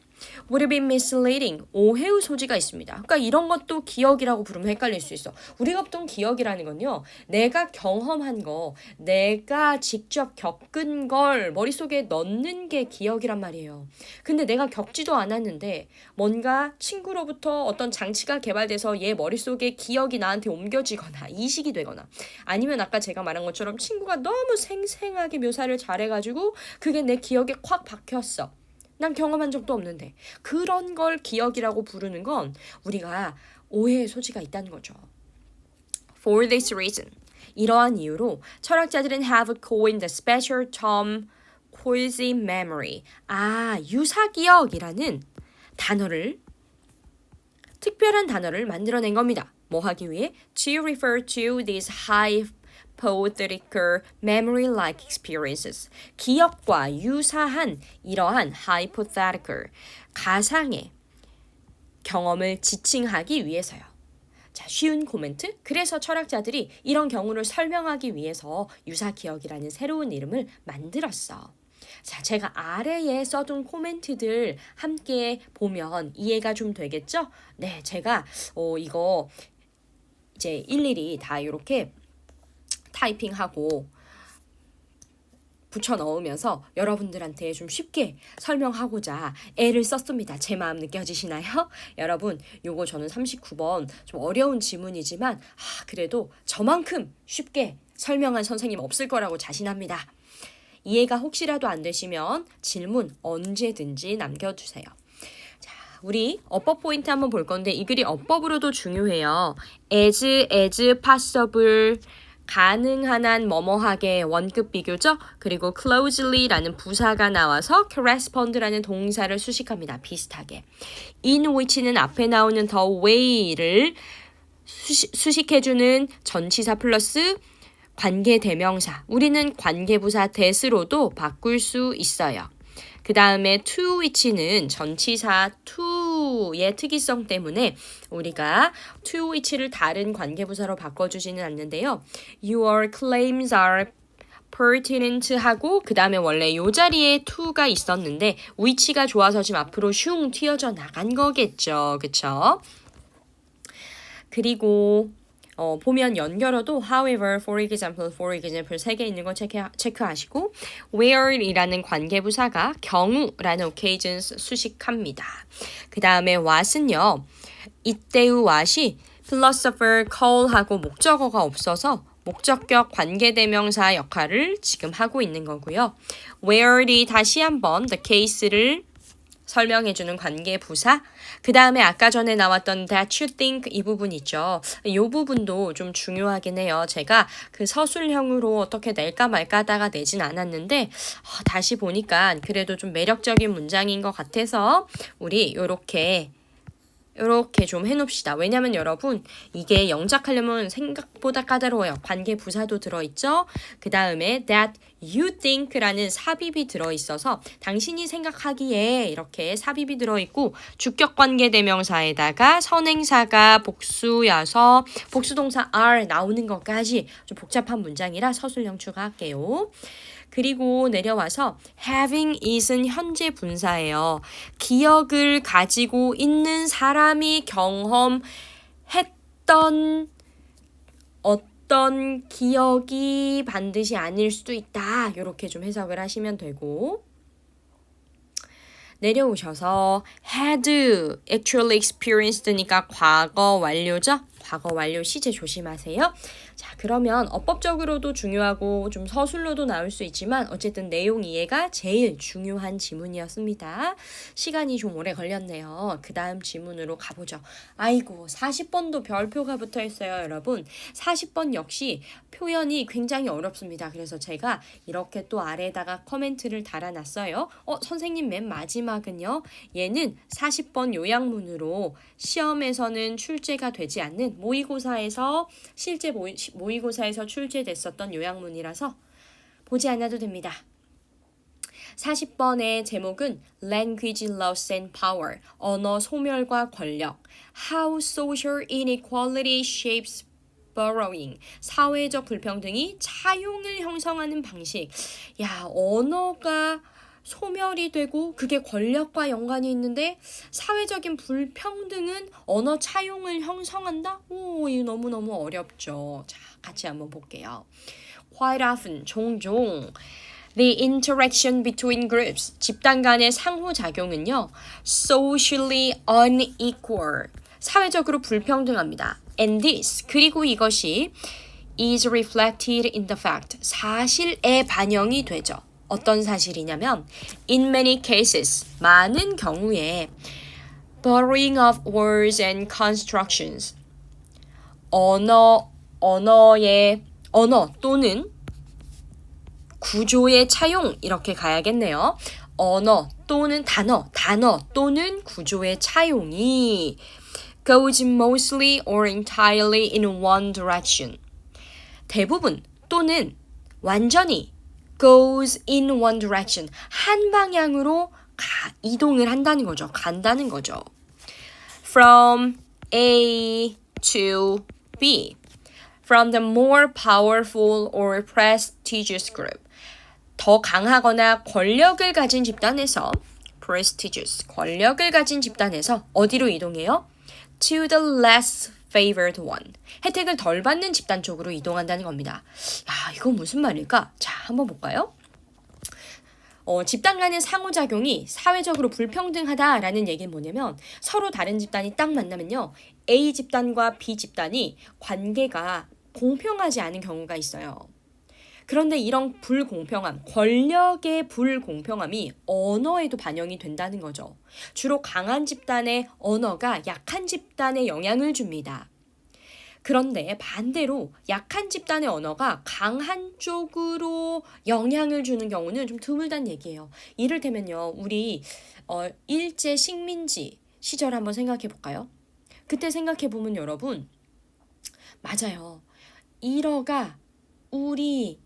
would be misleading. 오해의 소지가 있습니다. 그러니까 이런 것도 기억이라고 부르면 헷갈릴 수 있어. 우리가 보통 기억이라는 건요. 내가 경험한 거, 내가 직접 겪은 걸 머릿속에 넣는 게 기억이란 말이에요. 근데 내가 겪지도 않았는데 뭔가 친구로부터 어떤 장치가 개발돼서 얘 머릿속에 기억이 나한테 옮겨지거나 이식이 되거나 아니면 아까 제가 말한 것처럼 친구가 너무 생생하게 묘사를 잘해가지고 그게 내 기억에 콱 박혔어. 난 경험한 적도 없는데. 그런 걸 기억이라고 부르는 건 우리가 오해의 소지가 있다는 거죠. For this reason, 이러한 이유로 철학자들은 have coined the special term quasi memory. 유사기억이라는 단어를 특별한 단어를 만들어낸 겁니다. 뭐 하기 위해? To refer to these hypothetical memory-like experiences. 기억과 유사한 이러한 hypothetical, 가상의 경험을 지칭하기 위해서요. 자, 쉬운 코멘트. 그래서 철학자들이 이런 경우를 설명하기 위해서 유사기억이라는 새로운 이름을 만들었어. 자, 제가 아래에 써둔 코멘트들 함께 보면 이해가 좀 되겠죠? 네, 제가 이거 이제 일일이 다 이렇게 타이핑하고 붙여 넣으면서 여러분들한테 좀 쉽게 설명하고자 애를 썼습니다. 제 마음 느껴지시나요? 여러분, 요거 저는 39번 좀 어려운 지문이지만 그래도 저만큼 쉽게 설명한 선생님 없을 거라고 자신합니다. 이해가 혹시라도 안 되시면 질문 언제든지 남겨주세요. 자, 우리 어법 포인트 한번 볼 건데 이 글이 어법으로도 중요해요. as possible, 가능한 한 뭐뭐하게 원급 비교죠. 그리고 closely라는 부사가 나와서 correspond라는 동사를 수식합니다. 비슷하게. in which는 앞에 나오는 the way를 수식해주는 전치사 플러스 관계대명사. 우리는 관계부사 that으로도 바꿀 수 있어요. 그 다음에 to which는 전치사 to의 특이성 때문에 우리가 to which를 다른 관계부사로 바꿔주지는 않는데요. Your claims are pertinent 하고 그 다음에 원래 이 자리에 to가 있었는데 which가 좋아서 지금 앞으로 슝 튀어져 나간 거겠죠. 그쵸? 그리고 보면 연결어도 however, for example 3개 있는 거 체크하시고 where이라는 관계부사가 경우라는 occasions 수식합니다. 그 다음에 what은요. 이때의 what이 philosopher call하고 목적어가 없어서 목적격 관계대명사 역할을 지금 하고 있는 거고요. where이 다시 한번 the case를 설명해주는 관계부사. 그 다음에 아까 전에 나왔던 that you think 이 부분 있죠. 이 부분도 좀 중요하긴 해요. 제가 그 서술형으로 어떻게 낼까 말까 하다가 내진 않았는데 다시 보니까 그래도 좀 매력적인 문장인 것 같아서 우리 요렇게 좀 해놓읍시다. 왜냐면 여러분 이게 영작하려면 생각보다 까다로워요. 관계 부사도 들어있죠. 그 다음에 that you think라는 삽입이 들어있어서 당신이 생각하기에 이렇게 삽입이 들어있고 주격관계대명사에다가 선행사가 복수여서 복수동사 are 나오는 것까지 좀 복잡한 문장이라 서술형 추가할게요. 그리고 내려와서 having is은 현재 분사예요. 기억을 가지고 있는 사람이 경험했던 어떤 기억이 반드시 아닐 수도 있다. 이렇게 좀 해석을 하시면 되고 내려오셔서 had actually experienced니까 과거 완료죠? 과거 완료 시제 조심하세요. 자, 그러면 어법적으로도 중요하고 좀 서술로도 나올 수 있지만 어쨌든 내용 이해가 제일 중요한 지문이었습니다. 시간이 좀 오래 걸렸네요. 그 다음 지문으로 가보죠. 아이고 40번도 별표가 붙어 있어요, 여러분. 40번 역시 표현이 굉장히 어렵습니다. 그래서 제가 이렇게 또 아래에다가 코멘트를 달아놨어요. 선생님 맨 마지막은요. 얘는 40번 요약문으로 시험에서는 출제가 되지 않는 모의고사에서 실제 모의고사에서 출제됐었던 요약문이라서 보지 않아도 됩니다. 40번의 제목은 Language Loss and Power, 언어 소멸과 권력, How Social Inequality Shapes Borrowing, 사회적 불평등이 차용을 형성하는 방식. 야, 언어가 소멸이 되고 그게 권력과 연관이 있는데 사회적인 불평등은 언어 차용을 형성한다? 이거 너무너무 어렵죠. 자, 같이 한번 볼게요. Quite often, 종종 The interaction between groups, 집단 간의 상호작용은요. Socially unequal, 사회적으로 불평등합니다. And this, 그리고 이것이 is reflected in the fact, 사실에 반영이 되죠. 어떤 사실이냐면 in many cases, 많은 경우에 borrowing of words and constructions, 언어 또는 구조의 차용 이렇게 가야겠네요. 언어 또는 단어 또는 구조의 차용이 goes mostly or entirely in one direction. 대부분 또는 완전히 goes in one direction. 한 방향으로 이동을 한다는 거죠. 간다는 거죠. From A to B. From the more powerful or prestigious group. 더 강하거나 권력을 가진 집단에서 prestigious, 권력을 가진 집단에서 어디로 이동해요? To the less favored one. 혜택을 덜 받는 집단 쪽으로 이동한다는 겁니다. 야, 이거 무슨 말일까? 자, 한번 볼까요? 집단 간의 상호작용이 사회적으로 불평등하다라는 얘기는 뭐냐면 서로 다른 집단이 딱 만나면요. A 집단과 B 집단이 관계가 공평하지 않은 경우가 있어요. 그런데 이런 불공평함, 권력의 불공평함이 언어에도 반영이 된다는 거죠. 주로 강한 집단의 언어가 약한 집단에 영향을 줍니다. 그런데 반대로 약한 집단의 언어가 강한 쪽으로 영향을 주는 경우는 좀 드물다는 얘기예요. 이를테면요, 우리 일제 식민지 시절 한번 생각해 볼까요? 그때 생각해 보면 여러분, 맞아요. 일어가 우리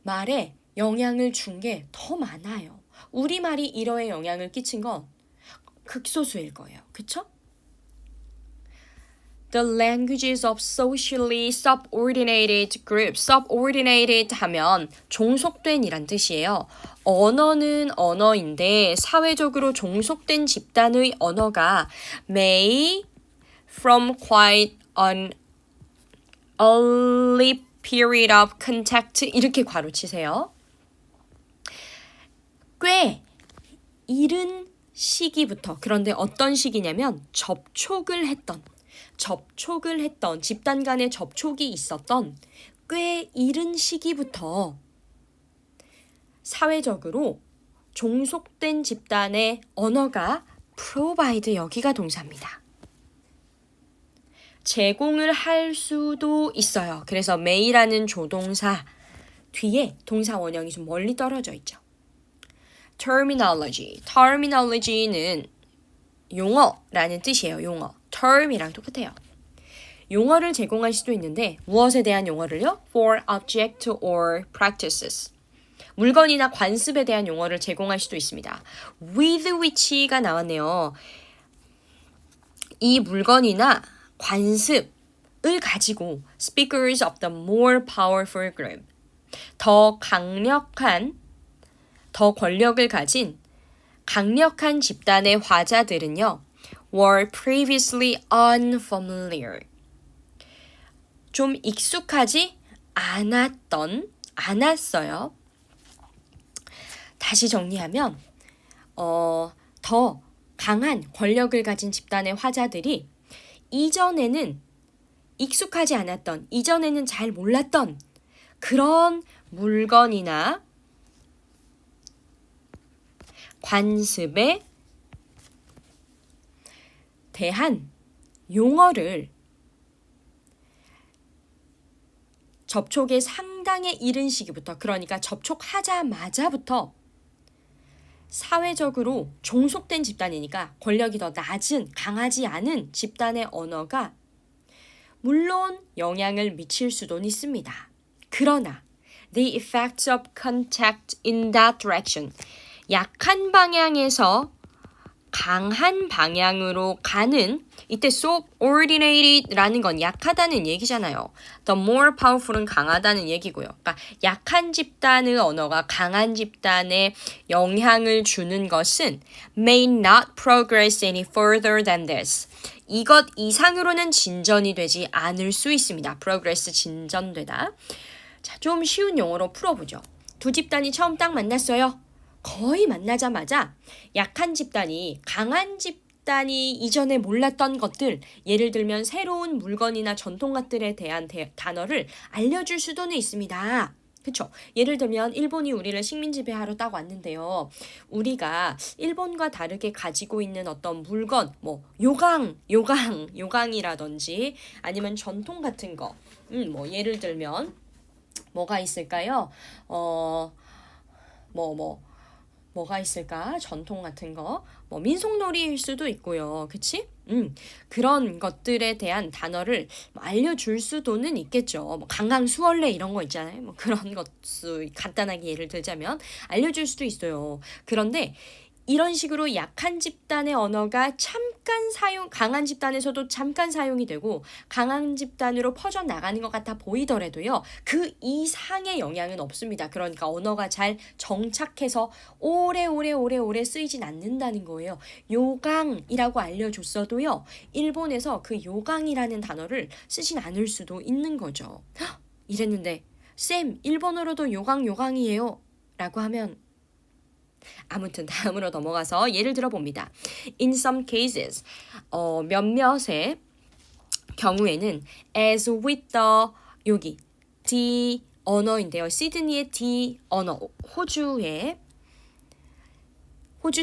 말에 영향을 준 게 더 많아요. 우리말이 일어에 영향을 끼친 건 극소수일 거예요. 그쵸? The languages of socially subordinated groups. subordinated 하면 종속된 이란 뜻이에요. 언어는 언어인데 사회적으로 종속된 집단의 언어가 may from quite an early period of contact 이렇게 괄호치세요. 꽤 이른 시기부터, 그런데 어떤 시기냐면 접촉을 했던 집단 간의 접촉이 있었던 꽤 이른 시기부터 사회적으로 종속된 집단의 언어가 provide, 여기가 동사입니다. 제공을 할 수도 있어요. 그래서 may라는 조동사 뒤에 동사 원형이 좀 멀리 떨어져 있죠. terminology는 용어라는 뜻이에요. 용어. term이랑 똑같아요. 용어를 제공할 수도 있는데 무엇에 대한 용어를요? for object or practices. 물건이나 관습에 대한 용어를 제공할 수도 있습니다. with which가 나왔네요. 이 물건이나 관습을 가지고 speakers of the more powerful group. 더 강력한, 더 권력을 가진 강력한 집단의 화자들은요. were previously unfamiliar. 좀 익숙하지 않았어요. 다시 정리하면 더 강한 권력을 가진 집단의 화자들이 이전에는 익숙하지 않았던, 이전에는 잘 몰랐던 그런 물건이나 관습에 대한 용어를 접촉의 상당히 이른 시기부터, 그러니까 접촉하자마자부터 사회적으로 종속된 집단이니까 권력이 더 낮은, 강하지 않은 집단의 언어가 물론 영향을 미칠 수도 있습니다. 그러나 the effects of contact in that direction, 약한 방향에서 강한 방향으로 가는, 이때 subordinated라는 건 약하다는 얘기잖아요. The more powerful은 강하다는 얘기고요. 그러니까 약한 집단의 언어가 강한 집단에 영향을 주는 것은 may not progress any further than this. 이것 이상으로는 진전이 되지 않을 수 있습니다. progress, 진전되다. 자, 좀 쉬운 용어로 풀어보죠. 두 집단이 처음 딱 만났어요. 거의 만나자마자 약한 집단이 강한 집단이 이전에 몰랐던 것들, 예를 들면 새로운 물건이나 전통 것들에 대한 단어를 알려줄 수도는 있습니다. 그쵸? 예를 들면 일본이 우리를 식민 지배하러 딱 왔는데요. 우리가 일본과 다르게 가지고 있는 어떤 물건, 뭐 요강이라든지 아니면 전통 같은 거. 뭐 예를 들면 뭐가 있을까요? 뭐가 있을까? 전통 같은 거. 뭐 민속놀이일 수도 있고요. 그치? 그런 것들에 대한 단어를 알려줄 수도는 있겠죠. 뭐 강강수월래 이런 거 있잖아요. 뭐 그런 것수 간단하게 예를 들자면 알려줄 수도 있어요. 그런데 이런 식으로 약한 집단의 언어가 강한 집단에서도 잠깐 사용이 되고 강한 집단으로 퍼져나가는 것 같아 보이더라도요. 그 이상의 영향은 없습니다. 그러니까 언어가 잘 정착해서 오래 쓰이진 않는다는 거예요. 요강이라고 알려줬어도요. 일본에서 그 요강이라는 단어를 쓰진 않을 수도 있는 거죠. 이랬는데 쌤, 일본어로도 요강이에요. 라고 하면 아무튼 다음으로 넘어가서 예를 들어봅니다. In some cases, 몇몇의 경우에는 as with the 여기 the 언어인데요. 시드니의 the 언어, 호주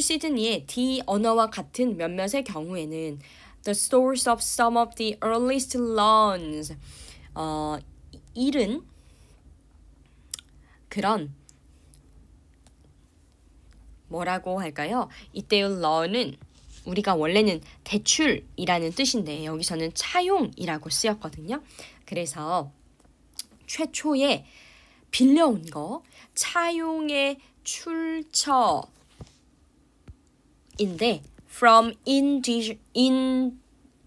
시드니의 the 언어와 같은 몇몇의 경우에는 the source of some of the earliest learns 일은 그런 뭐라고 할까요? 이때의 learn은 우리가 원래는 대출이라는 뜻인데 여기서는 차용이라고 쓰였거든요. 그래서 최초에 빌려온 거 차용의 출처인데 from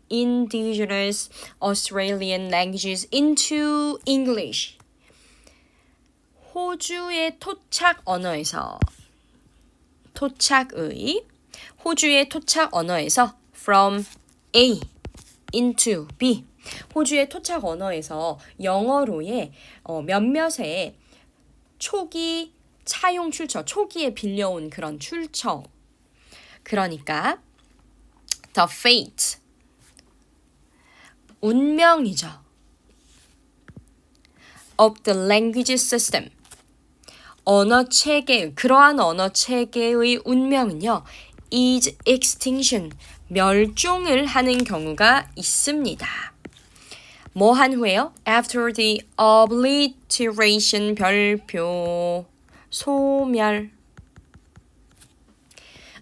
indigenous Australian languages into English 호주의 토착 언어에서 호주의 토착 언어에서 from A into B 호주의 토착 언어에서 영어로의 몇몇의 초기 차용 출처 초기에 빌려온 그런 출처 그러니까 the fate 운명이죠 of the language system 그러한 언어 체계의 운명은요, is extinction, 멸종을 하는 경우가 있습니다. 뭐 한 후에요? After the obliteration, 별표, 소멸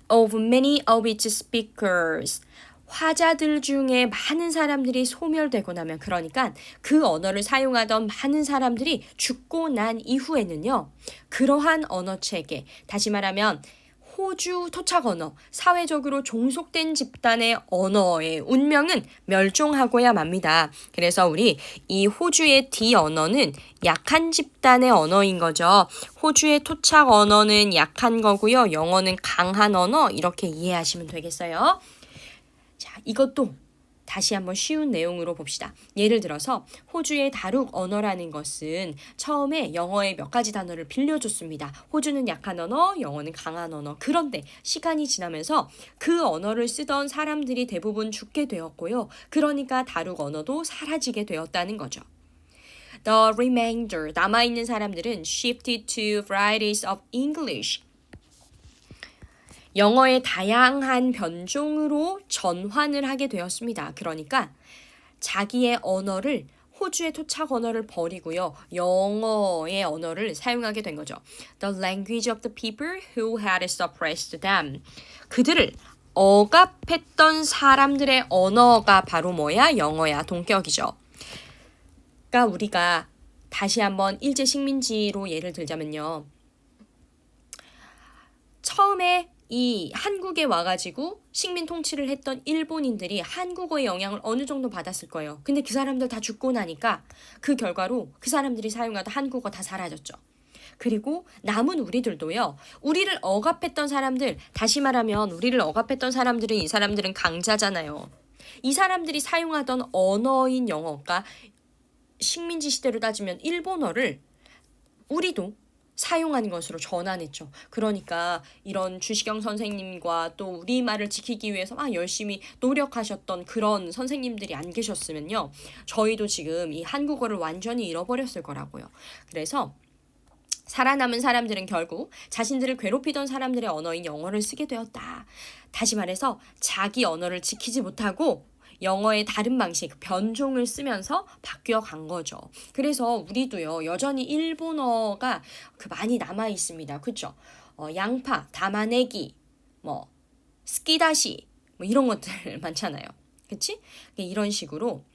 of many of its speakers, 화자들 중에 많은 사람들이 소멸되고 나면 그러니까 그 언어를 사용하던 많은 사람들이 죽고 난 이후에는요. 그러한 언어 체계, 다시 말하면 호주 토착 언어, 사회적으로 종속된 집단의 언어의 운명은 멸종하고야 맙니다. 그래서 우리 이 호주의 D 언어는 약한 집단의 언어인 거죠. 호주의 토착 언어는 약한 거고요. 영어는 강한 언어 이렇게 이해하시면 되겠어요. 자, 이것도 다시 한번 쉬운 내용으로 봅시다. 예를 들어서 호주의 다룩 언어라는 것은 처음에 영어의 몇 가지 단어를 빌려줬습니다. 호주는 약한 언어, 영어는 강한 언어. 그런데 시간이 지나면서 그 언어를 쓰던 사람들이 대부분 죽게 되었고요. 그러니까 다룩 언어도 사라지게 되었다는 거죠. The remainder, 남아있는 사람들은 shifted to varieties of English. 영어의 다양한 변종으로 전환을 하게 되었습니다. 그러니까 자기의 언어를 호주의 토착 언어를 버리고요. 영어의 언어를 사용하게 된 거죠. The language of the people who had suppressed them. 그들을 억압했던 사람들의 언어가 바로 뭐야? 영어야. 동격이죠. 그러니까 우리가 다시 한번 일제 식민지로 예를 들자면요. 처음에 이 한국에 와가지고 식민 통치를 했던 일본인들이 한국어의 영향을 어느 정도 받았을 거예요. 근데 그 사람들 다 죽고 나니까 그 결과로 그 사람들이 사용하던 한국어 다 사라졌죠. 그리고 남은 우리들도요. 우리를 억압했던 사람들, 다시 말하면 우리를 억압했던 사람들은 이 사람들은 강자잖아요. 이 사람들이 사용하던 언어인 영어가 식민지 시대로 따지면 일본어를 우리도 사용한 것으로 전환했죠. 그러니까 이런 주시경 선생님과 또 우리말을 지키기 위해서 막 열심히 노력하셨던 그런 선생님들이 안 계셨으면요. 저희도 지금 이 한국어를 완전히 잃어버렸을 거라고요. 그래서 살아남은 사람들은 결국 자신들을 괴롭히던 사람들의 언어인 영어를 쓰게 되었다. 다시 말해서 자기 언어를 지키지 못하고 영어의 다른 방식, 변종을 쓰면서 바뀌어 간 거죠. 그래서 우리도요, 여전히 일본어가 많이 남아 있습니다. 그쵸? 양파, 담아내기, 스키다시, 이런 것들 많잖아요. 그치? 이런 식으로,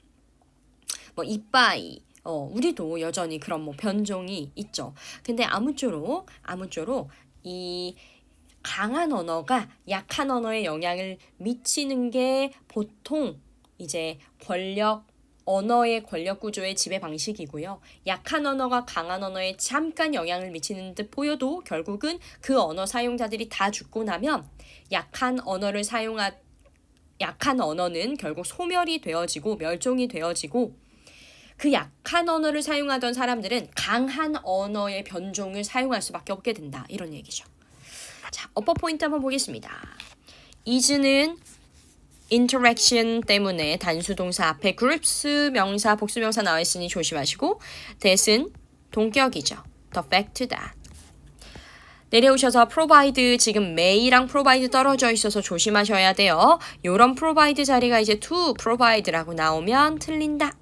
이빠이, 우리도 여전히 그런 변종이 있죠. 근데 아무쪼록 이 강한 언어가 약한 언어에 영향을 미치는 게 보통 이제 언어의 권력 구조의 지배 방식이고요. 약한 언어가 강한 언어에 잠깐 영향을 미치는 듯 보여도 결국은 그 언어 사용자들이 다 죽고 나면 약한 언어는 결국 소멸이 되어지고 멸종이 되어지고 그 약한 언어를 사용하던 사람들은 강한 언어의 변종을 사용할 수밖에 없게 된다. 이런 얘기죠. 자, 어퍼 포인트 한번 보겠습니다. is는 interaction 때문에 단수 동사 앞에 groups 명사, 복수명사 나와 있으니 조심하시고 that은 동격이죠. the fact that. 내려오셔서 provide, 지금 may랑 provide 떨어져 있어서 조심하셔야 돼요. 요런 provide 자리가 이제 to provide라고 나오면 틀린다.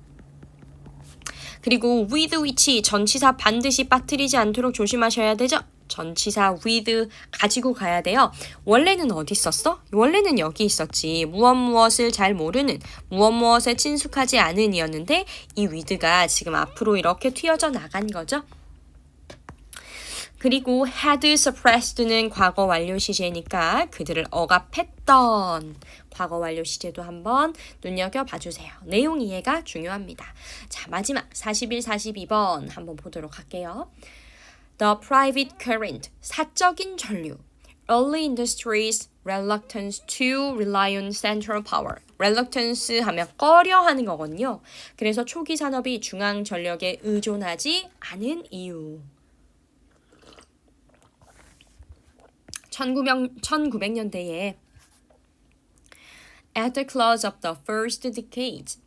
그리고 with which 전치사 반드시 빠뜨리지 않도록 조심하셔야 되죠. 전치사 with 가지고 가야 돼요. 원래는 어디 있었어? 원래는 여기 있었지. 무엇을 잘 모르는, 무엇에 친숙하지 않은 이었는데 이 with가 지금 앞으로 이렇게 튀어져 나간 거죠. 그리고 had suppressed는 과거 완료 시제니까 그들을 억압했던 과거 완료 시제도 한번 눈여겨봐 주세요. 내용 이해가 중요합니다. 자, 마지막 41, 42번 한번 보도록 할게요. The private current, 사적인 전류. Early industries reluctance to rely on central power. reluctance 하면 꺼려 하는 거거든요. 그래서 초기 산업이 중앙 전력에 의존하지 않은 이유. 1900년대에 at the close of the first decade,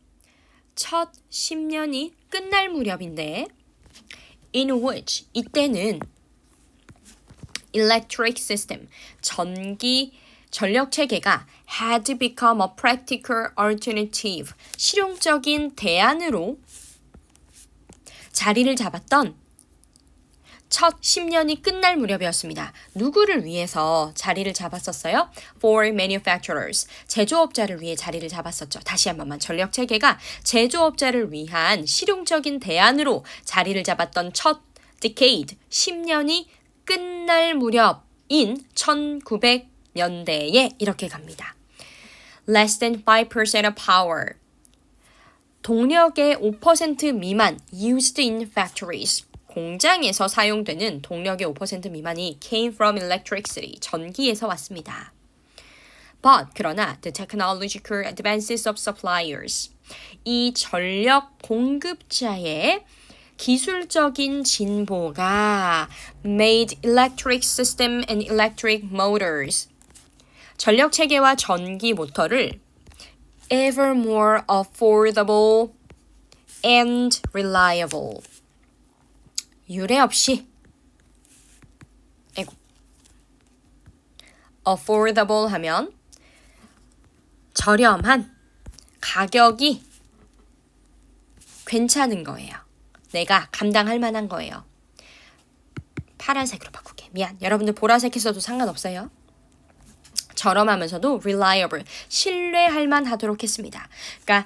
첫 10년이 끝날 무렵인데 in which, 이때는 electric system, 전력 체계가 had become a practical alternative, 실용적인 대안으로 자리를 잡았던 첫 10년이 끝날 무렵이었습니다. 누구를 위해서 자리를 잡았었어요? For manufacturers, 제조업자를 위해 자리를 잡았었죠. 다시 한 번만, 전력체계가 제조업자를 위한 실용적인 대안으로 자리를 잡았던 첫 decade, 10년이 끝날 무렵인 1900년대에 이렇게 갑니다. Less than 5% of power, 동력의 5% 미만 used in factories, 공장에서 사용되는 동력의 5% 미만이 came from electricity, 전기에서 왔습니다. But, 그러나 the technological advances of suppliers, 이 전력 공급자의 기술적인 진보가 made electric system and electric motors, 전력 체계와 전기 모터를 ever more affordable and reliable, 유례 없이 affordable 하면 저렴한, 가격이 괜찮은 거예요. 내가 감당할 만한 거예요. 파란색으로 바꿀게. 미안. 여러분들 보라색 했어도 상관없어요. 저렴하면서도 reliable, 신뢰할 만하도록 했습니다. 그러니까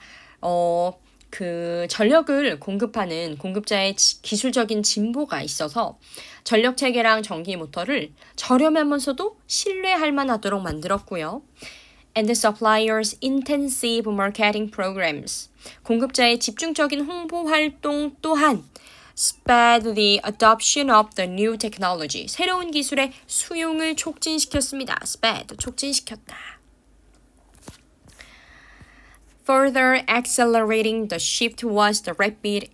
그 전력을 공급하는 공급자의 기술적인 진보가 있어서 전력 체계랑 전기 모터를 저렴하면서도 신뢰할 만하도록 만들었고요. And the suppliers' intensive marketing programs, 공급자의 집중적인 홍보 활동 또한 sped the adoption of the new technology, 새로운 기술의 수용을 촉진시켰습니다. sped, 촉진시켰다. Further accelerating the shift was the rapid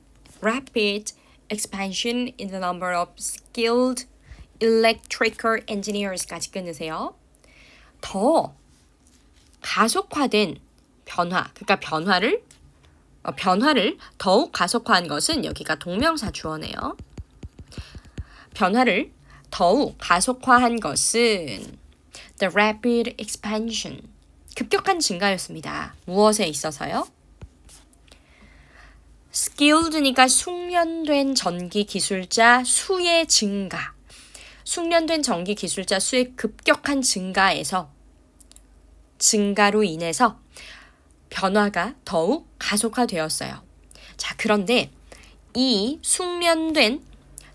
expansion in the number of skilled electrical engineers까지 끊으세요. 더 가속화된 변화, 그러니까 변화를 더욱 가속화한 것은 여기가 동명사 주어네요. 변화를 더욱 가속화한 것은 the rapid expansion, 급격한 증가였습니다. 무엇에 있어서요? skilled니까 숙련된 전기 기술자 수의 증가. 숙련된 전기 기술자 수의 급격한 증가로 인해서 변화가 더욱 가속화되었어요. 자, 그런데 이 숙련된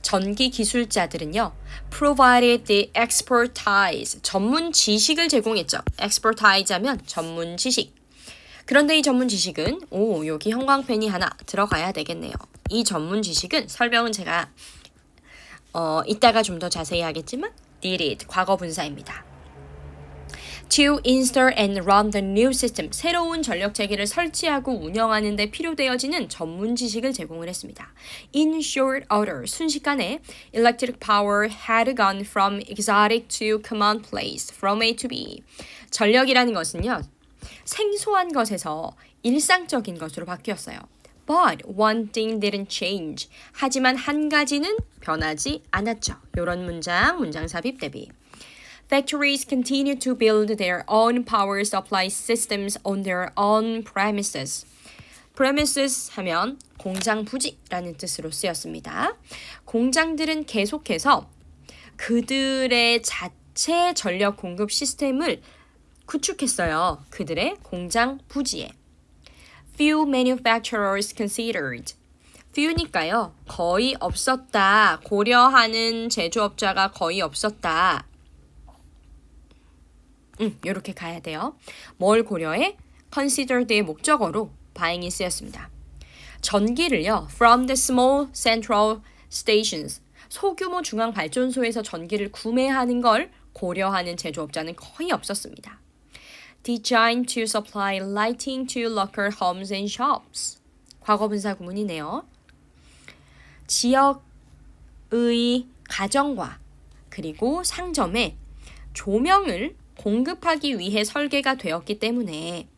전기 기술자들은요, provided the expertise, 전문 지식을 제공했죠. expertise 하면 전문 지식. 그런데 이 전문 지식은, 여기 형광펜이 하나 들어가야 되겠네요. 이 전문 지식은 설명은 제가 이따가 좀 더 자세히 하겠지만 did it, 과거 분사입니다. To install and run the new system, 새로운 전력 체계를 설치하고 운영하는 데 필요되어지는 전문 지식을 제공을 했습니다. In short order, 순식간에 electric power had gone from exotic to commonplace, from A to B. 전력이라는 것은요, 생소한 것에서 일상적인 것으로 바뀌었어요. But one thing didn't change. 하지만 한 가지는 변하지 않았죠. 이런 문장 삽입 대비. Factories continue to build their own power supply systems on their own premises. premises 하면 공장 부지라는 뜻으로 쓰였습니다. 공장들은 계속해서 그들의 자체 전력 공급 시스템을 구축했어요. 그들의 공장 부지에. Few manufacturers considered. few니까요. 거의 없었다. 고려하는 제조업자가 거의 없었다. 이렇게 가야 돼요. 뭘 고려해? considered의 목적어로 바잉이 쓰였습니다. 전기를요, from the small central stations, 소규모 중앙 발전소에서 전기를 구매하는 걸 고려하는 제조업자는 거의 없었습니다. Designed to supply lighting to local homes and shops. 과거분사 구문이네요. 지역의 가정과 그리고 상점에 조명을 공급하기 위해 설계가 되었기 때문에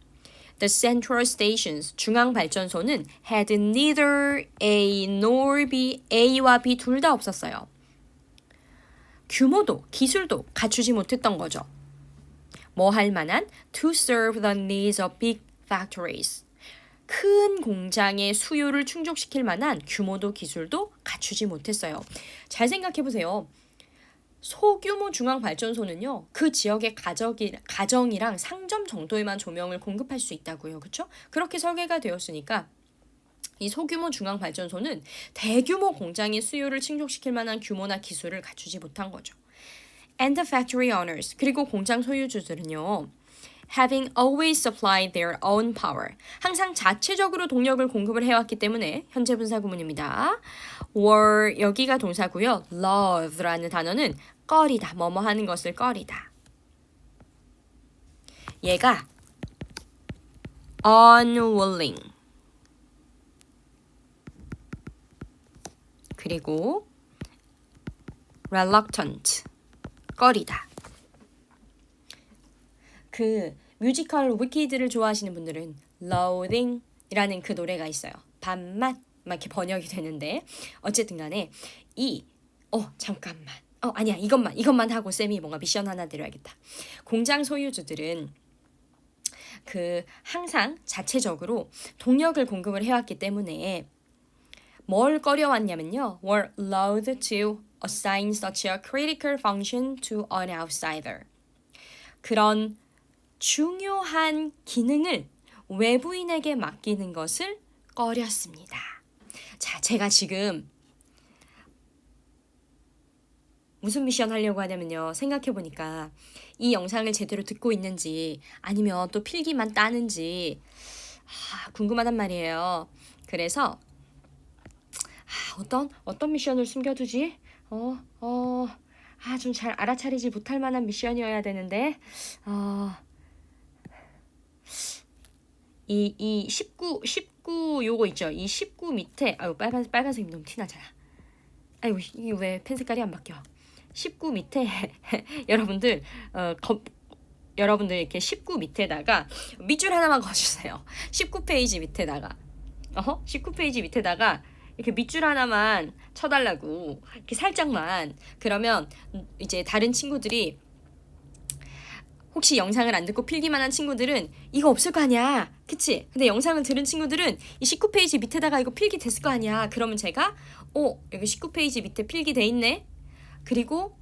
The central stations, 중앙 발전소는 had neither A nor B, A와 B 둘 다 없었어요. 규모도 기술도 갖추지 못했던 거죠. 뭐 할 만한 to serve the needs of big factories. 큰 공장의 수요를 충족시킬 만한 규모도 기술도 갖추지 못했어요. 잘 생각해 보세요. 소규모 중앙발전소는요, 그 지역의 가정이랑 상점 정도에만 조명을 공급할 수 있다고요. 그렇죠? 그렇게 설계가 되었으니까 이 소규모 중앙발전소는 대규모 공장의 수요를 충족시킬 만한 규모나 기술을 갖추지 못한 거죠. And the factory owners, 그리고 공장 소유주들은요, having always supplied their own power, 항상 자체적으로 동력을 공급을 해왔기 때문에 현재 분사 구문입니다. were, 여기가 동사고요. love라는 단어는 꺼리다, 뭐뭐 하는 것을 꺼리다. 얘가 unwilling, 그리고 reluctant, 꺼리다. 그 뮤지컬 위키드를 좋아하시는 분들은 loathing이라는 그 노래가 있어요. 반맛 막 이렇게 번역이 되는데 어쨌든 간에 잠깐만. 아니야. 이것만 하고 쌤이 뭔가 미션 하나 드려야겠다. 공장 소유주들은 그 항상 자체적으로 동력을 공급을 해왔기 때문에 뭘 꺼려왔냐면요. were loath to assign such a critical function to an outsider. 그런 중요한 기능을 외부인에게 맡기는 것을 꺼렸습니다. 자, 제가 지금 무슨 미션 하려고 하냐면요. 생각해보니까 이 영상을 제대로 듣고 있는지 아니면 또 필기만 따는지 궁금하단 말이에요. 그래서 어떤 미션을 숨겨두지? 좀 잘 알아차리지 못할 만한 미션이어야 되는데 이 19 요거 있죠? 이 19 밑에 빨간색이 너무 티나잖아. 이게 왜 펜 색깔이 안 바뀌어? 19 밑에 여러분들 이렇게 19 밑에다가 밑줄 하나만 그어주세요. 19페이지 밑에다가 19페이지 밑에다가 이렇게 밑줄 하나만 쳐달라고 이렇게 살짝만. 그러면 이제 다른 친구들이 혹시 영상을 안 듣고 필기만 한 친구들은 이거 없을 거 아니야. 그치? 근데 영상을 들은 친구들은 이 19페이지 밑에다가 이거 필기 됐을 거 아니야. 그러면 제가 여기 19페이지 밑에 필기 돼 있네. 그리고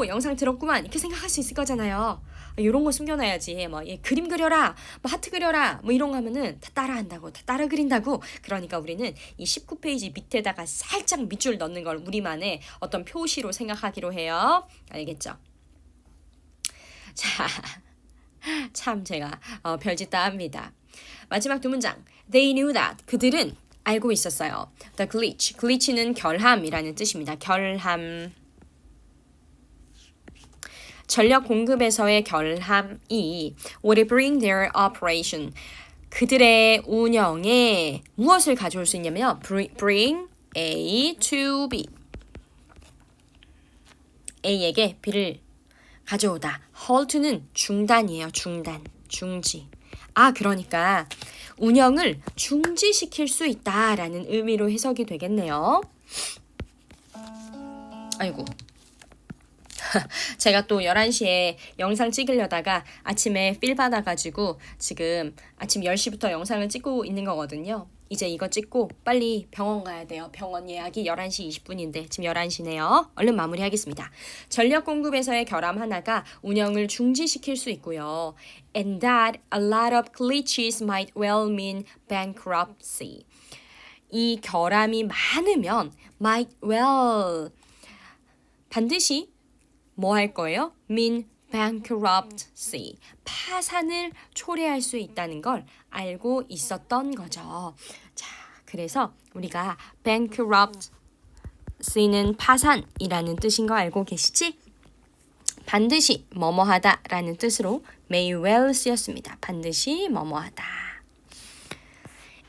영상 들었구만. 이렇게 생각할 수 있을 거잖아요. 이런 거 숨겨놔야지. 뭐 그림 그려라. 뭐 하트 그려라. 뭐 이런 거 하면은 다 따라한다고. 다 따라 그린다고. 그러니까 우리는 이 19페이지 밑에다가 살짝 밑줄 넣는 걸 우리만의 어떤 표시로 생각하기로 해요. 알겠죠? 자, 참 제가 별짓다 합니다. 마지막 두 문장. They knew that. 그들은 알고 있었어요. The glitch. glitch는 결함이라는 뜻입니다. 결함. 전력 공급에서의 결함이 would bring their operation. 그들의 운영에 무엇을 가져올 수 있냐면요. bring A to B. A에게 B를 가져오다. halt는 중단이에요. 중단. 중지. 그러니까 운영을 중지시킬 수 있다라는 의미로 해석이 되겠네요. 아이고. 제가 또 11시에 영상 찍으려다가 아침에 필 받아가지고 지금 아침 10시부터 영상을 찍고 있는 거거든요. 이제 이거 찍고 빨리 병원 가야 돼요. 병원 예약이 11시 20분인데 지금 11시네요. 얼른 마무리하겠습니다. 전력 공급에서의 결함 하나가 운영을 중지시킬 수 있고요. And that a lot of glitches might well mean bankruptcy. 이 결함이 많으면 might well 반드시 뭐 할 거예요? mean bankruptcy. 파산을 초래할 수 있다는 걸 알고 있었던 거죠. 자, 그래서 우리가 bankruptcy는 파산이라는 뜻인 거 알고 계시지? 반드시 뭐뭐하다 라는 뜻으로 may well 쓰였습니다. 반드시 뭐뭐하다.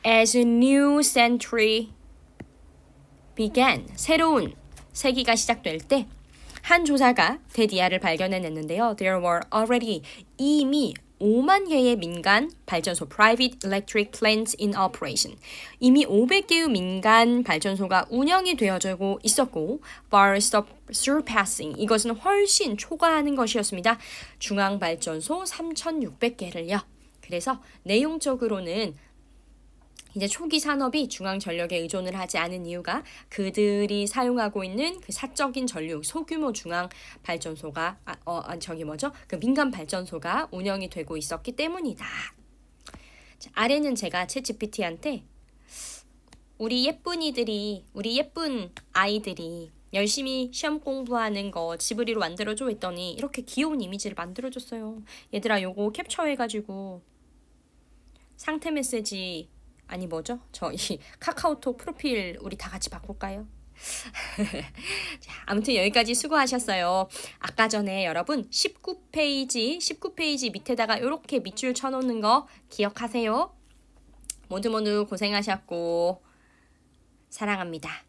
As a new century began. 새로운 세기가 시작될 때 한 조사가 데디아를 발견해냈는데요. There were already 이미 5만 개의 민간 발전소 private electric plants in operation. 이미 500개의 민간 발전소가 운영이 되어지고 있었고 far surpassing. 이것은 훨씬 초과하는 것이었습니다. 중앙발전소 3,600개를요. 그래서 내용적으로는 이제 초기 산업이 중앙전력에 의존을 하지 않은 이유가 그들이 사용하고 있는 그 사적인 전력, 소규모 중앙발전소가 그 민간 발전소가 운영이 되고 있었기 때문이다. 자, 아래는 제가 챗GPT한테 우리 예쁜 아이들이 열심히 시험 공부하는 거 지브리로 만들어줘 했더니 이렇게 귀여운 이미지를 만들어줬어요. 얘들아 요거 캡처해가지고 상태 메시지 저희 카카오톡 프로필 우리 다 같이 바꿀까요? 자, 아무튼 여기까지 수고하셨어요. 아까 전에 여러분 19페이지 밑에다가 이렇게 밑줄 쳐놓는 거 기억하세요. 모두 고생하셨고 사랑합니다.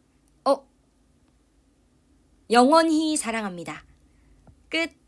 영원히 사랑합니다. 끝.